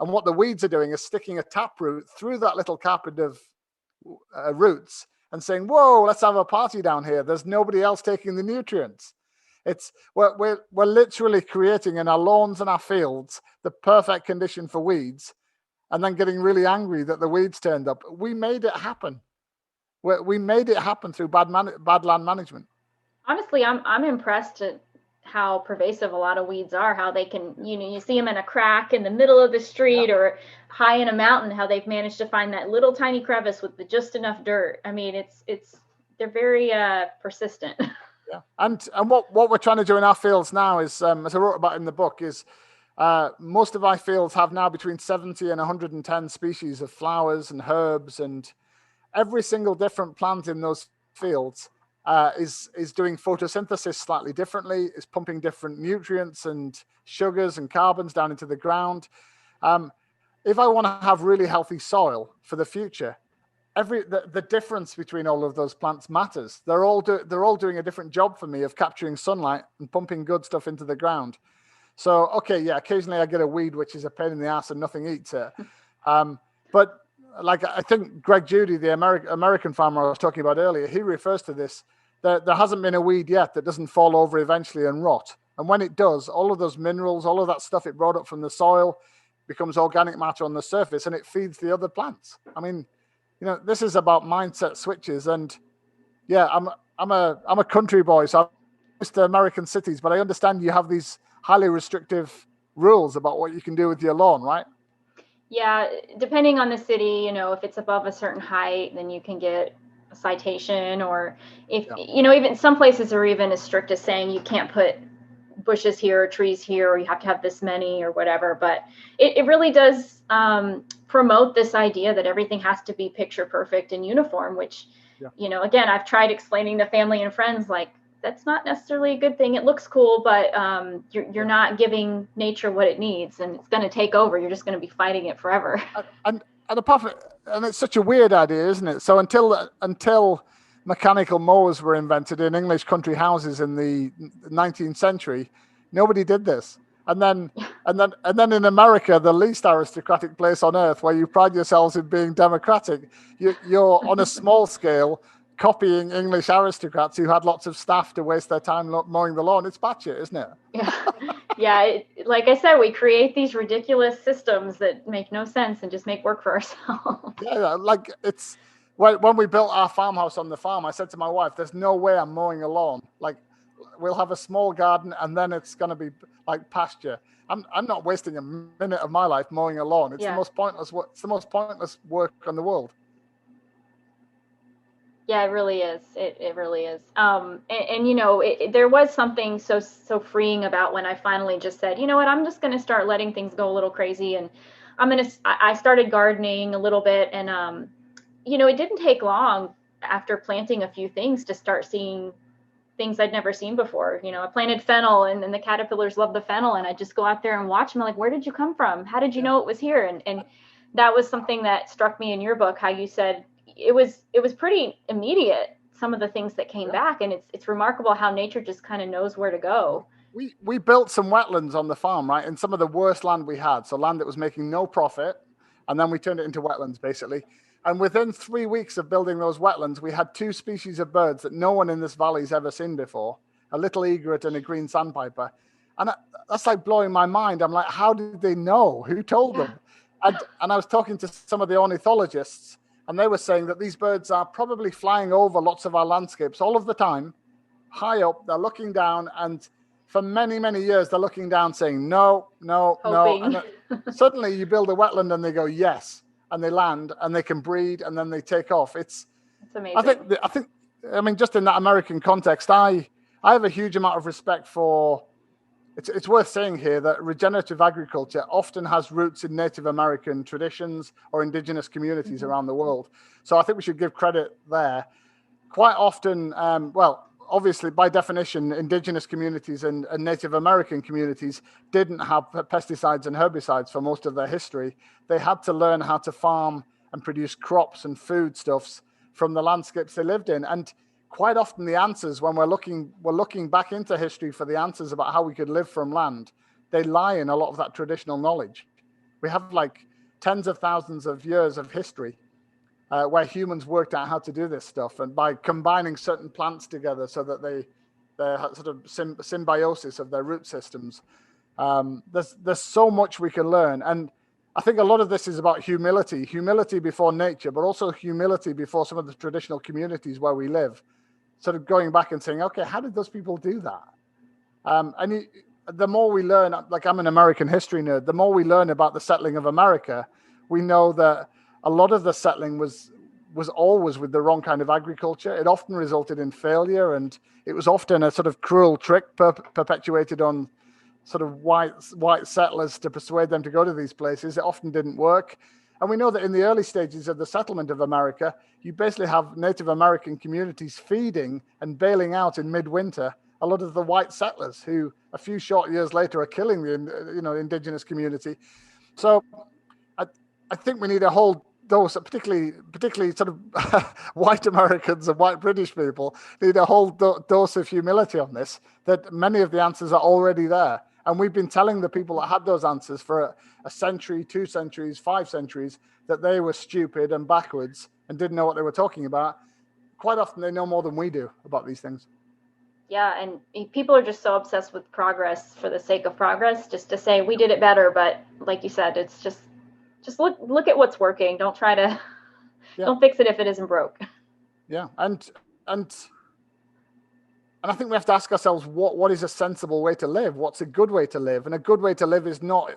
And what the weeds are doing is sticking a taproot through that little carpet of roots and saying, whoa, let's have a party down here. There's nobody else taking the nutrients. We're literally creating in our lawns and our fields the perfect condition for weeds, and then getting really angry that the weeds turned up. We made it happen. We made it happen through bad land management.
Honestly, I'm impressed at how pervasive a lot of weeds are, how they can, you know, you see them in a crack in the middle of the street or high in a mountain, how they've managed to find that little tiny crevice with just enough dirt. I mean, they're very persistent.
Yeah. And what we're trying to do in our fields now is, as I wrote about in the book, is most of our fields have now between 70 and 110 species of flowers and herbs, and every single different plant in those fields is doing photosynthesis slightly differently, is pumping different nutrients and sugars and carbons down into the ground. If I want to have really healthy soil for the future, the difference between all of those plants matters. They're all doing a different job for me of capturing sunlight and pumping good stuff into the ground. So, okay, yeah, occasionally I get a weed which is a pain in the ass and nothing eats it. But like, I think Greg Judy, the American farmer I was talking about earlier, he refers to this. There hasn't been a weed yet that doesn't fall over eventually and rot. And when it does, all of those minerals, all of that stuff it brought up from the soil becomes organic matter on the surface, and it feeds the other plants. I mean, you know, this is about mindset switches. And yeah, I'm a country boy, so I'm used to American cities, but I understand you have these highly restrictive rules about what you can do with your lawn, right?
Yeah, depending on the city, you know, if it's above a certain height, then you can get a citation, or if, you know, even some places are even as strict as saying you can't put bushes here or trees here, or you have to have this many or whatever. But it really does promote this idea that everything has to be picture perfect and uniform, which, you know, again, I've tried explaining to family and friends, like, that's not necessarily a good thing. It looks cool, but you're not giving nature what it needs, and it's going to take over. You're just going to be fighting it forever.
And apart from, and it's such a weird idea, isn't it? So until mechanical mowers were invented in English country houses in the 19th century, nobody did this. And then in America, the least aristocratic place on earth, where you pride yourselves in being democratic, you're on a small scale copying English aristocrats who had lots of staff to waste their time mowing the lawn. It's batshit, isn't it?
Yeah. Like I said, we create these ridiculous systems that make no sense and just make work for ourselves.
Yeah, like it's when we built our farmhouse on the farm, I said to my wife, "There's no way I'm mowing a lawn. Like, we'll have a small garden, and then it's going to be like pasture. I'm not wasting a minute of my life mowing a lawn. It's the most pointless work. It's the most pointless work in the world."
Yeah, it really is. It really is. And you know, there was something so freeing about when I finally just said, you know what, I'm just going to start letting things go a little crazy, and I started gardening a little bit, and you know, it didn't take long after planting a few things to start seeing things I'd never seen before. You know, I planted fennel, and then the caterpillars love the fennel, and I just go out there and watch them. I'm like, where did you come from? How did you know it was here? And that was something that struck me in your book, how you said it was pretty immediate, some of the things that came back, and it's remarkable how nature just kind of knows where to go.
We built some wetlands on the farm, right? In some of the worst land we had, so land that was making no profit, and then we turned it into wetlands, basically. And within 3 weeks of building those wetlands, we had 2 species of birds that no one in this valley's ever seen before, a little egret and a green sandpiper. And that's like blowing my mind. I'm like, how did they know? Who told them? And I was talking to some of the ornithologists, and they were saying that these birds are probably flying over lots of our landscapes all of the time, high up. They're looking down, and for many, many years, they're looking down saying, no, no,
Hoping.
no. And suddenly you build a wetland and they go, yes. And they land and they can breed and then they take off. It's
amazing.
I mean, just in that American context, I have a huge amount of respect for, it's worth saying here that regenerative agriculture often has roots in Native American traditions or indigenous communities around the world. So I think we should give credit there. Quite often, obviously, by definition, indigenous communities and Native American communities didn't have pesticides and herbicides for most of their history. They had to learn how to farm and produce crops and foodstuffs from the landscapes they lived in. And quite often the answers, when we're looking back into history for the answers about how we could live from land, they lie in a lot of that traditional knowledge. We have like tens of thousands of years of history where humans worked out how to do this stuff, and by combining certain plants together so that they're sort of symbiosis of their root systems. There's so much we can learn, and I think a lot of this is about humility before nature, but also humility before some of the traditional communities where we live. Sort of going back and saying, okay, how did those people do that? The more we learn, like I'm an American history nerd, the more we learn about the settling of America, we know that a lot of the settling was always with the wrong kind of agriculture. It often resulted in failure, and it was often a sort of cruel trick perpetuated on sort of white settlers to persuade them to go to these places. It often didn't work. And we know that in the early stages of the settlement of America, you basically have Native American communities feeding and bailing out in midwinter a lot of the white settlers who a few short years later are killing the indigenous community. So I think we need a whole dose, particularly sort of white Americans and white British people need a whole dose of humility on this, that many of the answers are already there. And we've been telling the people that had those answers for a century, 2 centuries, 5 centuries, that they were stupid and backwards and didn't know what they were talking about. Quite often they know more than we do about these things.
Yeah, and people are just so obsessed with progress for the sake of progress, just to say we did it better. But like you said, it's just look at what's working. Don't try to don't fix it if it isn't broke.
Yeah, and I think we have to ask ourselves what is a sensible way to live? What's a good way to live? And a good way to live is not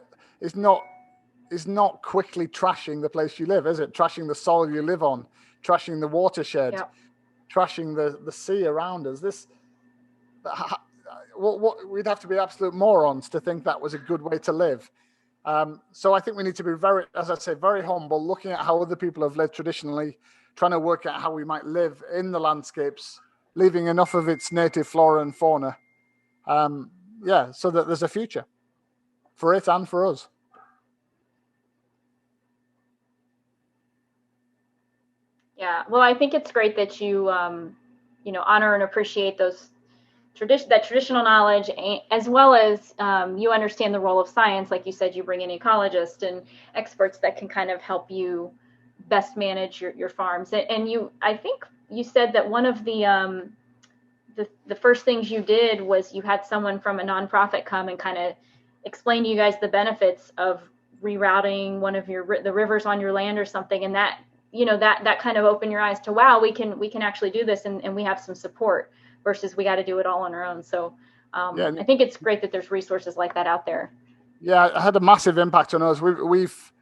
quickly trashing the place you live, is it? Trashing the soil you live on, trashing the watershed, trashing the sea around us. We'd have to be absolute morons to think that was a good way to live. So I think we need to be very, as I say, very humble, looking at how other people have lived traditionally, trying to work out how we might live in the landscapes, leaving enough of its native flora and fauna, so that there's a future for it and for us.
Yeah, well, I think it's great that you, honor and appreciate those traditional knowledge, as well as you understand the role of science. Like you said, you bring in ecologists and experts that can kind of help you best manage your farms. And I think you said that one of the first things you did was you had someone from a nonprofit come and kind of explain to you guys the benefits of rerouting one of the rivers on your land or something, and that that kind of opened your eyes to, wow, we can actually do this, and we have some support versus we got to do it all on our own. So I think it's great that there's resources like that out there.
Yeah, it had a massive impact on us. We've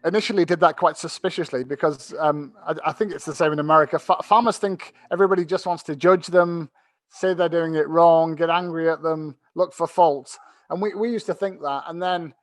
initially did that quite suspiciously because I think it's the same in America. Farmers think everybody just wants to judge them, say they're doing it wrong, get angry at them, look for faults. And we used to think that. And then,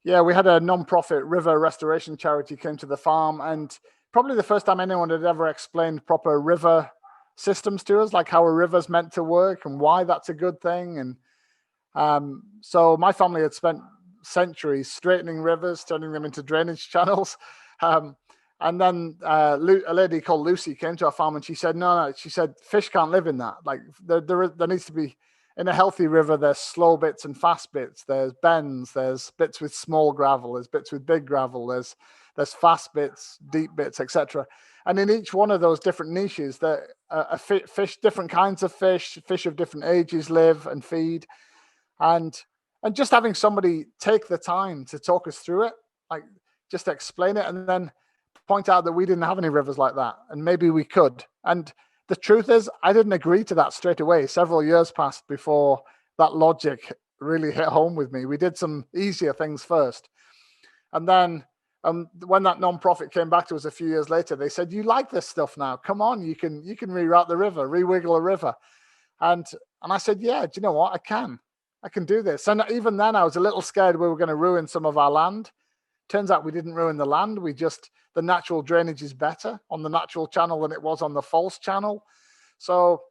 we had a non-profit river restoration charity came to the farm, and probably the first time anyone had ever explained proper river systems to us, like how a river's meant to work and why that's a good thing. And so my family had spent centuries straightening rivers, turning them into drainage channels. And then a lady called Lucy came to our farm, and she said, no, she said, fish can't live in that. Like there needs to be, in a healthy river, there's slow bits and fast bits. There's bends, there's bits with small gravel, there's bits with big gravel, there's fast bits, deep bits, etc. And in each one of those different niches, there fish, different kinds of fish of different ages live and feed. And just having somebody take the time to talk us through it, like just explain it, and then point out that we didn't have any rivers like that, and maybe we could. And the truth is, I didn't agree to that straight away. Several years passed before that logic really hit home with me. We did some easier things first. And then when that nonprofit came back to us a few years later, they said, you like this stuff now. Come on, you can reroute the river, rewiggle a river. And I said, yeah, do you know what? I can do this. And even then I was a little scared we were going to ruin some of our land. Turns out we didn't ruin the land. The natural drainage is better on the natural channel than it was on the false channel. So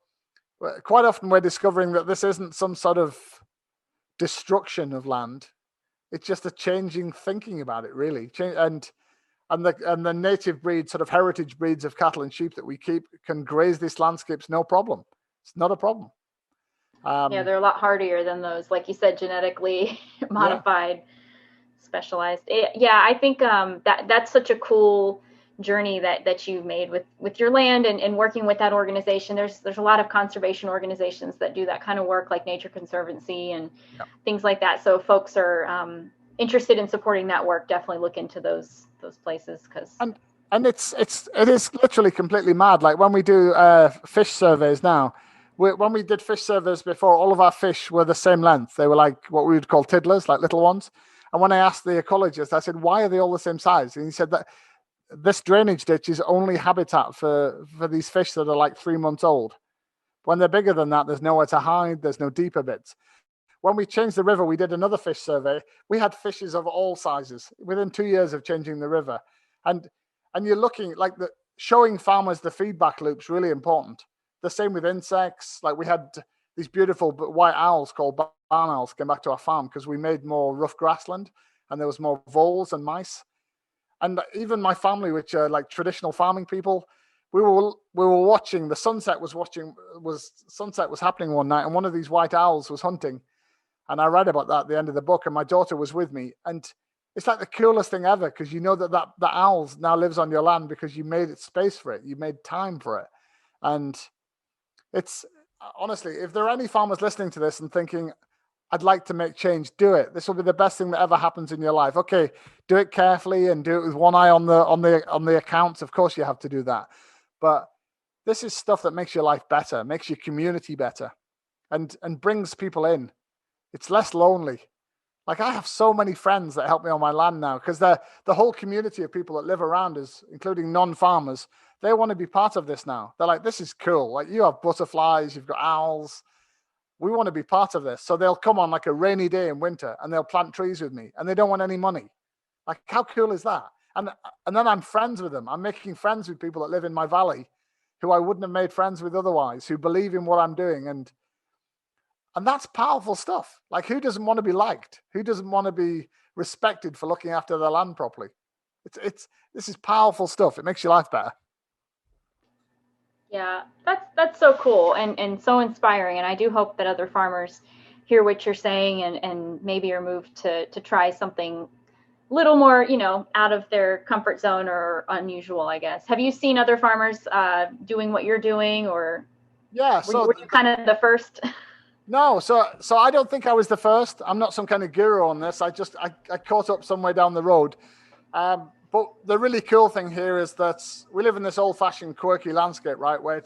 quite often we're discovering that this isn't some sort of destruction of land. It's just a changing thinking about it, really. And the native breeds, sort of heritage breeds of cattle and sheep that we keep, can graze these landscapes no problem. It's not a problem.
They're a lot hardier than those, like you said, genetically modified, specialized. I think that's such a cool journey that you made with your land and working with that organization. There's a lot of conservation organizations that do that kind of work, like Nature Conservancy and things like that. So folks are interested in supporting that work, definitely look into those places, because
and it is literally completely mad. Like when we do fish surveys now. When we did fish surveys before, all of our fish were the same length. They were like what we would call tiddlers, like little ones. And when I asked the ecologist, I said, why are they all the same size? And he said that this drainage ditch is only habitat for these fish that are like 3 months old. When they're bigger than that, there's nowhere to hide. There's no deeper bits. When we changed the river, we did another fish survey. We had fishes of all sizes within 2 years of changing the river. And you're looking like showing farmers the feedback loop's really important. The same with insects. Like we had these beautiful white owls called barn owls came back to our farm because we made more rough grassland and there was more voles and mice. And even my family, which are like traditional farming people, we were watching, the sunset was happening one night, and one of these white owls was hunting. And I read about that at the end of the book, and my daughter was with me. And it's like the coolest thing ever, because you know that owl now lives on your land because you made it space for it. You made time for it. And it's honestly, if there are any farmers listening to this and thinking, I'd like to make change, do it. This will be the best thing that ever happens in your life. Okay, do it carefully and do it with one eye on the accounts. Of course you have to do that. But this is stuff that makes your life better, makes your community better, and brings people in. It's less lonely. Like I have so many friends that help me on my land now, because the whole community of people that live around us, including non-farmers, they want to be part of this now. They're like, this is cool. Like you have butterflies, you've got owls. We want to be part of this. So they'll come on like a rainy day in winter and they'll plant trees with me, and they don't want any money. Like how cool is that? And then I'm friends with them. I'm making friends with people that live in my valley who I wouldn't have made friends with otherwise, who believe in what I'm doing. And that's powerful stuff. Like who doesn't want to be liked? Who doesn't want to be respected for looking after their land properly? This is powerful stuff. It makes your life better.
Yeah, that's so cool and so inspiring. And I do hope that other farmers hear what you're saying and maybe are moved to try something little more, out of their comfort zone or unusual, I guess. Have you seen other farmers doing what you're doing, or
Yeah,
were you kind of the first?
No, so I don't think I was the first. I'm not some kind of guru on this. I caught up somewhere down the road. But the really cool thing here is that we live in this old-fashioned, quirky landscape, right? Where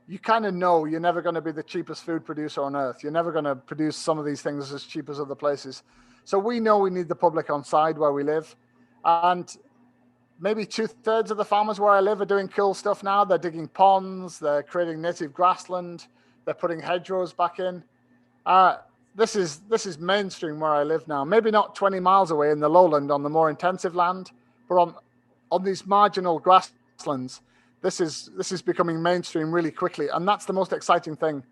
you kind of know you're never going to be the cheapest food producer on earth. You're never going to produce some of these things as cheap as other places. So we know we need the public on side where we live. And maybe 2/3 of the farmers where I live are doing cool stuff now. They're digging ponds. They're creating native grassland. They're putting hedgerows back in. This is mainstream where I live now. Maybe not 20 miles away in the lowland on the more intensive land, but on these marginal grasslands, this is becoming mainstream really quickly, and that's the most exciting thing.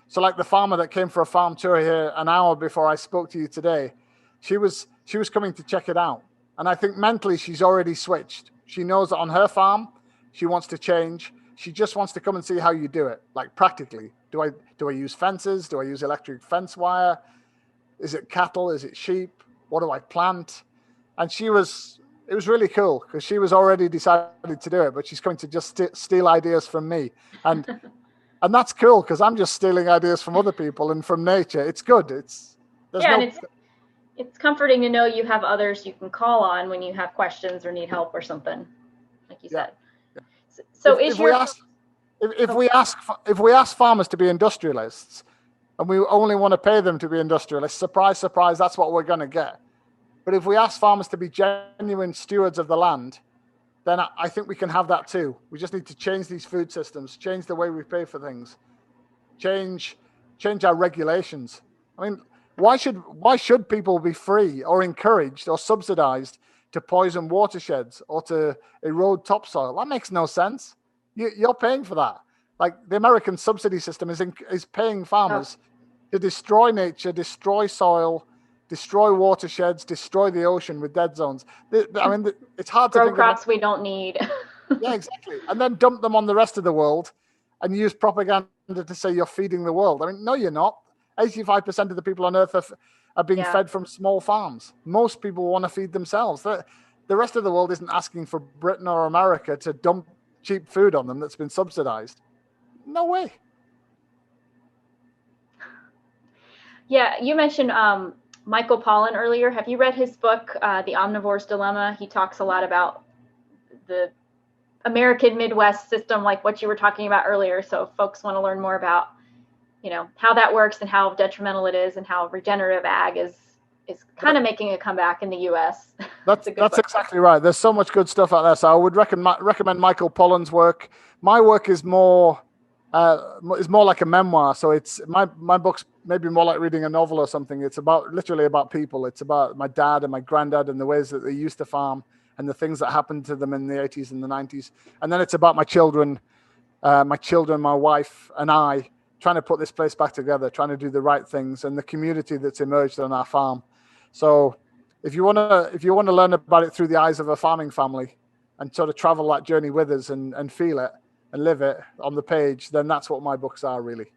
So, like the farmer that came for a farm tour here an hour before I spoke to you today, she was coming to check it out, and I think mentally she's already switched. She knows that on her farm, she wants to change. She just wants to come and see how you do it, like practically. Do I use fences? Do I use electric fence wire? Is it cattle? Is it sheep? What do I plant? And it was really cool because she was already decided to do it, but she's coming to just steal ideas from me. And that's cool because I'm just stealing ideas from other people and from nature. It's good.
It's comforting to know you have others you can call on when you have questions or need help or something, like you said.
Yeah.
So
if we ask farmers to be industrialists and we only want to pay them to be industrialists, surprise, surprise, that's what we're going to get. But if we ask farmers to be genuine stewards of the land, then I think we can have that too. We just need to change these food systems, change the way we pay for things, change our regulations. I mean, why should people be free or encouraged or subsidized to poison watersheds or to erode topsoil? That makes no sense. You're paying for that. Like the American subsidy system is paying farmers to destroy nature, destroy soil, destroy watersheds, destroy the ocean with dead zones. It's hard to
grow crops we don't need.
Yeah, exactly. And then dump them on the rest of the world and use propaganda to say you're feeding the world. I mean, no, you're not. 85% of the people on earth are being fed from small farms. Most people want to feed themselves. The rest of the world isn't asking for Britain or America to dump cheap food on them that's been subsidized. No way.
Yeah, you mentioned Michael Pollan earlier. Have you read his book, The Omnivore's Dilemma? He talks a lot about the American Midwest system, like what you were talking about earlier. So if folks want to learn more about, how that works and how detrimental it is and how regenerative ag is kind of making a comeback in the U.S.
That's exactly right. There's so much good stuff out there. So I would recommend Michael Pollan's work. My work is more like a memoir. So it's my book's maybe more like reading a novel or something. It's literally about people. It's about my dad and my granddad and the ways that they used to farm and the things that happened to them in the 80s and the 90s. And then it's about my children, my wife, and I trying to put this place back together, trying to do the right things, and the community that's emerged on our farm. So if you want to learn about it through the eyes of a farming family and sort of travel that journey with us and feel it and live it on the page, then that's what my books are really.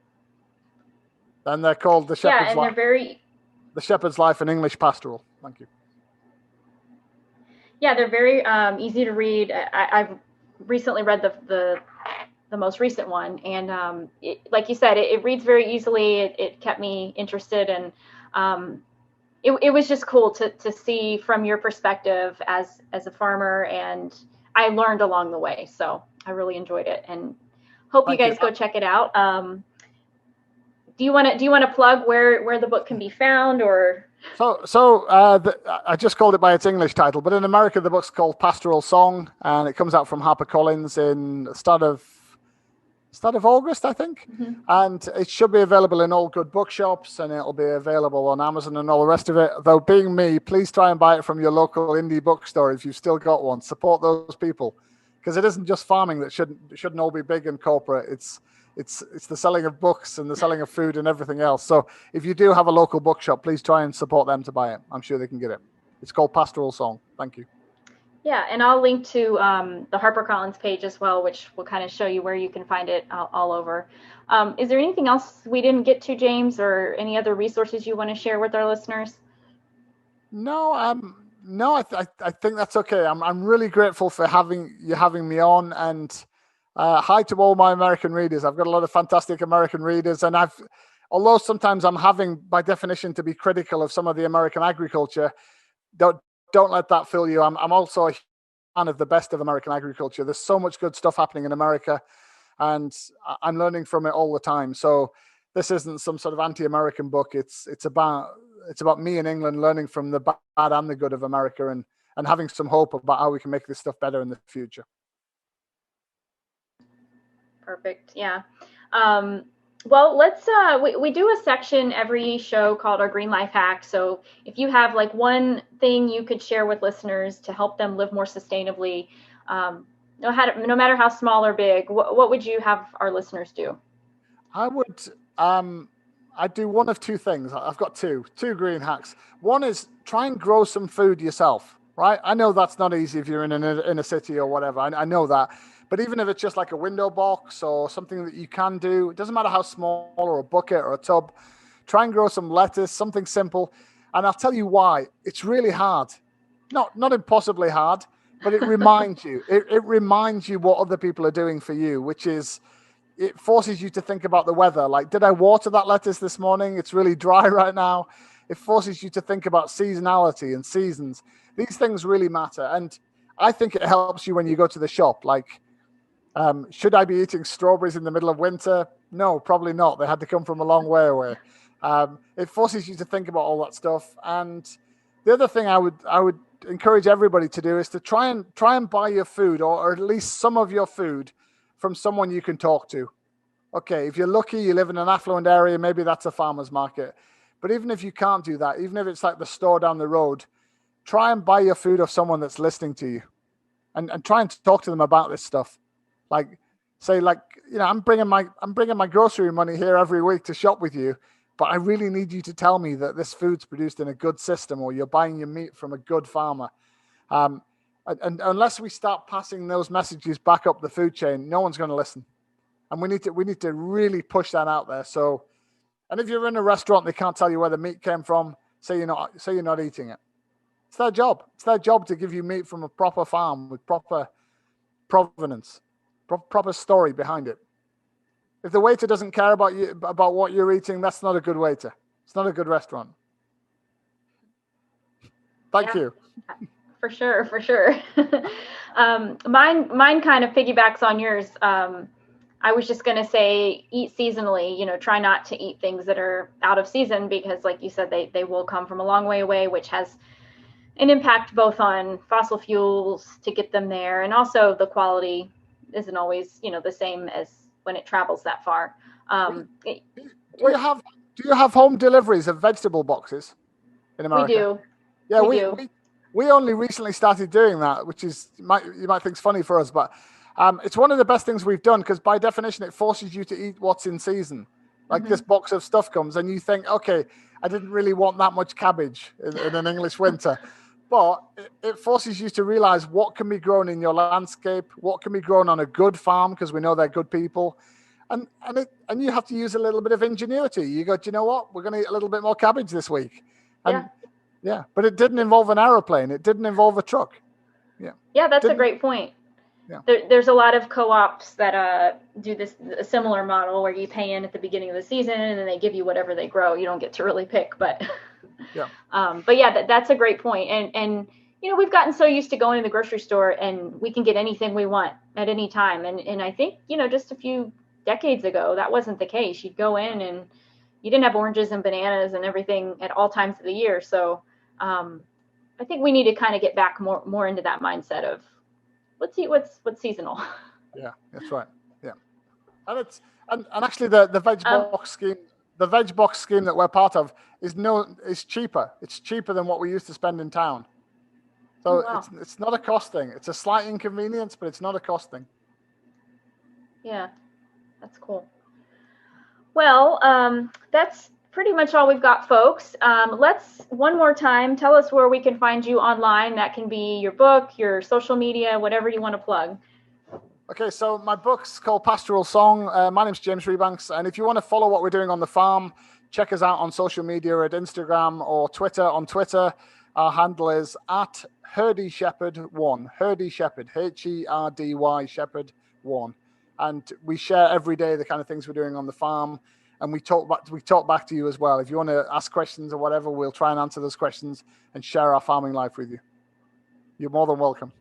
And they're called The Shepherd's Life. The Shepherd's Life and English Pastoral. Thank you.
Yeah, they're very easy to read. I've recently read the most recent one, and like you said, it reads very easily. It kept me interested, and it was just cool to see from your perspective as a farmer, and I learned along the way. So I really enjoyed it, and hope you guys go check it out. Do you want to plug where the book can be found, or? I just called it by its English title, but in America the book's called Pastoral Song, and it comes out from HarperCollins in the start of August, I think. Mm-hmm. And it should be available in all good bookshops, and it'll be available on Amazon and all the rest of it. Though being me, please try and buy it from your local indie bookstore if you've still got one. Support those people, because it isn't just farming that shouldn't all be big and corporate. It's the selling of books and the selling of food and everything else. So if you do have a local bookshop, please try and support them to buy it. I'm sure they can get it. It's called Pastoral Song. Thank you. Yeah, and I'll link to the HarperCollins page as well, which will kind of show you where you can find it all over. Is there anything else we didn't get to, James, or any other resources you want to share with our listeners?
No, no, I think that's okay. I'm really grateful for having me on, and hi to all my American readers. I've got a lot of fantastic American readers, and although sometimes I'm having, by definition, to be critical of some of the American agriculture, don't let that fool you. I'm also a fan of the best of American agriculture. There's so much good stuff happening in America, and I'm learning from it all the time. So this isn't some sort of anti-American book. It's about me in England learning from the bad and the good of America, and having some hope about how we can make this stuff better in the future.
Perfect. Yeah. Well, let's we do a section every show called our Green Life Hack. So if you have like one thing you could share with listeners to help them live more sustainably, no matter how small or big, what would you have our listeners do?
I would I'd do one of two things. I've got two green hacks. One is try and grow some food yourself, right? I know that's not easy if you're in a city or whatever. I know that. But even if it's just like a window box or something that you can do, it doesn't matter how small, or a bucket or a tub, try and grow some lettuce, something simple. And I'll tell you why. It's really hard. Not impossibly hard, but it reminds you. It reminds you what other people are doing for you, which is, it forces you to think about the weather. Like, did I water that lettuce this morning? It's really dry right now. It forces you to think about seasonality and seasons. These things really matter. And I think it helps you when you go to the shop. Like, should I be eating strawberries in the middle of winter? No, probably not. They had to come from a long way away. It forces you to think about all that stuff. And the other thing I would encourage everybody to do is to try and buy your food, or at least some of your food, from someone you can talk to. Okay, if you're lucky, you live in an affluent area, maybe that's a farmer's market. But even if you can't do that, even if it's like the store down the road, try and buy your food off someone that's listening to you, and try and talk to them about this stuff. Like, say, like, I'm bringing my grocery money here every week to shop with you, but I really need you to tell me that this food's produced in a good system, or you're buying your meat from a good farmer. And unless we start passing those messages back up the food chain, no one's going to listen. And we need to really push that out there. So, and if you're in a restaurant, they can't tell you where the meat came from, say you're not eating it. It's their job. It's their job to give you meat from a proper farm with proper provenance, proper story behind it. If the waiter doesn't care about what you're eating, that's not a good waiter. It's not a good restaurant. Thank you.
For sure. Mine kind of piggybacks on yours. I was just going to say, eat seasonally, try not to eat things that are out of season, because like you said, they will come from a long way away, which has an impact both on fossil fuels to get them there, and also the quality isn't always, the same as when it travels that far.
Do you have home deliveries of vegetable boxes in America?
We do.
Yeah,
we do.
We only recently started doing that, which is, you might think it's funny for us, but it's one of the best things we've done, because by definition, it forces you to eat what's in season. Like, this box of stuff comes and you think, okay, I didn't really want that much cabbage in an English winter. But it forces you to realize what can be grown in your landscape, what can be grown on a good farm, because we know they're good people. And you have to use a little bit of ingenuity. You go, do you know what? We're going to eat a little bit more cabbage this week. And yeah, but it didn't involve an aeroplane. It didn't involve a truck.
Yeah, that's a great point.
Yeah.
There's a lot of co-ops that do a similar model where you pay in at the beginning of the season and then they give you whatever they grow. You don't get to really pick, but that's a great point. And we've gotten so used to going to the grocery store and we can get anything we want at any time. And I think, just a few decades ago, that wasn't the case. You'd go in and you didn't have oranges and bananas and everything at all times of the year. So I think we need to kind of get back more into that mindset of, let's eat what's seasonal.
Yeah, that's right. Yeah, and actually the veg box scheme that we're part of is cheaper. It's cheaper than what we used to spend in town. So it's not a cost thing. It's a slight inconvenience, but it's not a cost thing. Yeah,
that's cool. Well, that's pretty much all we've got, folks. Let's one more time tell us where we can find you online. That can be your book, your social media, whatever you want to plug.
Okay, so my book's called Pastoral Song. My name's James Rebanks, and if you want to follow what we're doing on the farm, check us out on social media at Instagram or Twitter. On Twitter, our handle is at HerdyShepherd1. Herdy Shepherd, Herdy Shepherd 1. And we share every day the kind of things we're doing on the farm, and we talk back to you as well. If you want to ask questions or whatever, we'll try and answer those questions and share our farming life with you. You're more than welcome.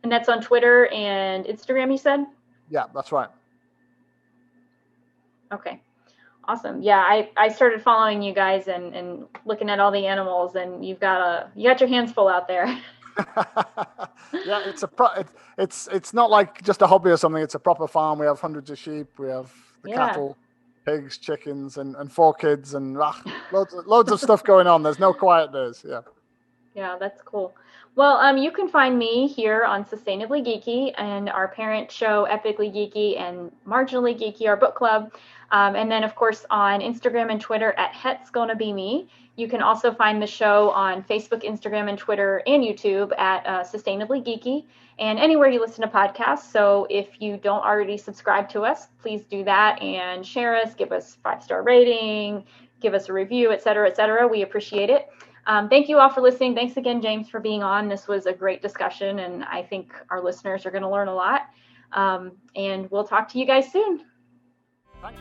And that's on Twitter and Instagram, you said?
Yeah, that's right.
Okay. Awesome. Yeah, I started following you guys and looking at all the animals, and you got your hands full out there.
Yeah, it's not like just a hobby or something. It's a proper farm. We have hundreds of sheep. We have the cattle, pigs, chickens, and 4 kids, and loads of stuff going on. There's no quiet days. Yeah.
Yeah, that's cool. Well, you can find me here on Sustainably Geeky and our parent show, Epically Geeky, and Marginally Geeky, our book club. And then, of course, on Instagram and Twitter at Het's Gonna Be Me. You can also find the show on Facebook, Instagram, and Twitter, and YouTube at Sustainably Geeky, and anywhere you listen to podcasts. So if you don't already subscribe to us, please do that and share us, give us 5-star rating, give us a review, et cetera, et cetera. We appreciate it. Thank you all for listening. Thanks again, James, for being on. This was a great discussion, and I think our listeners are going to learn a lot. And we'll talk to you guys soon.
Thanks.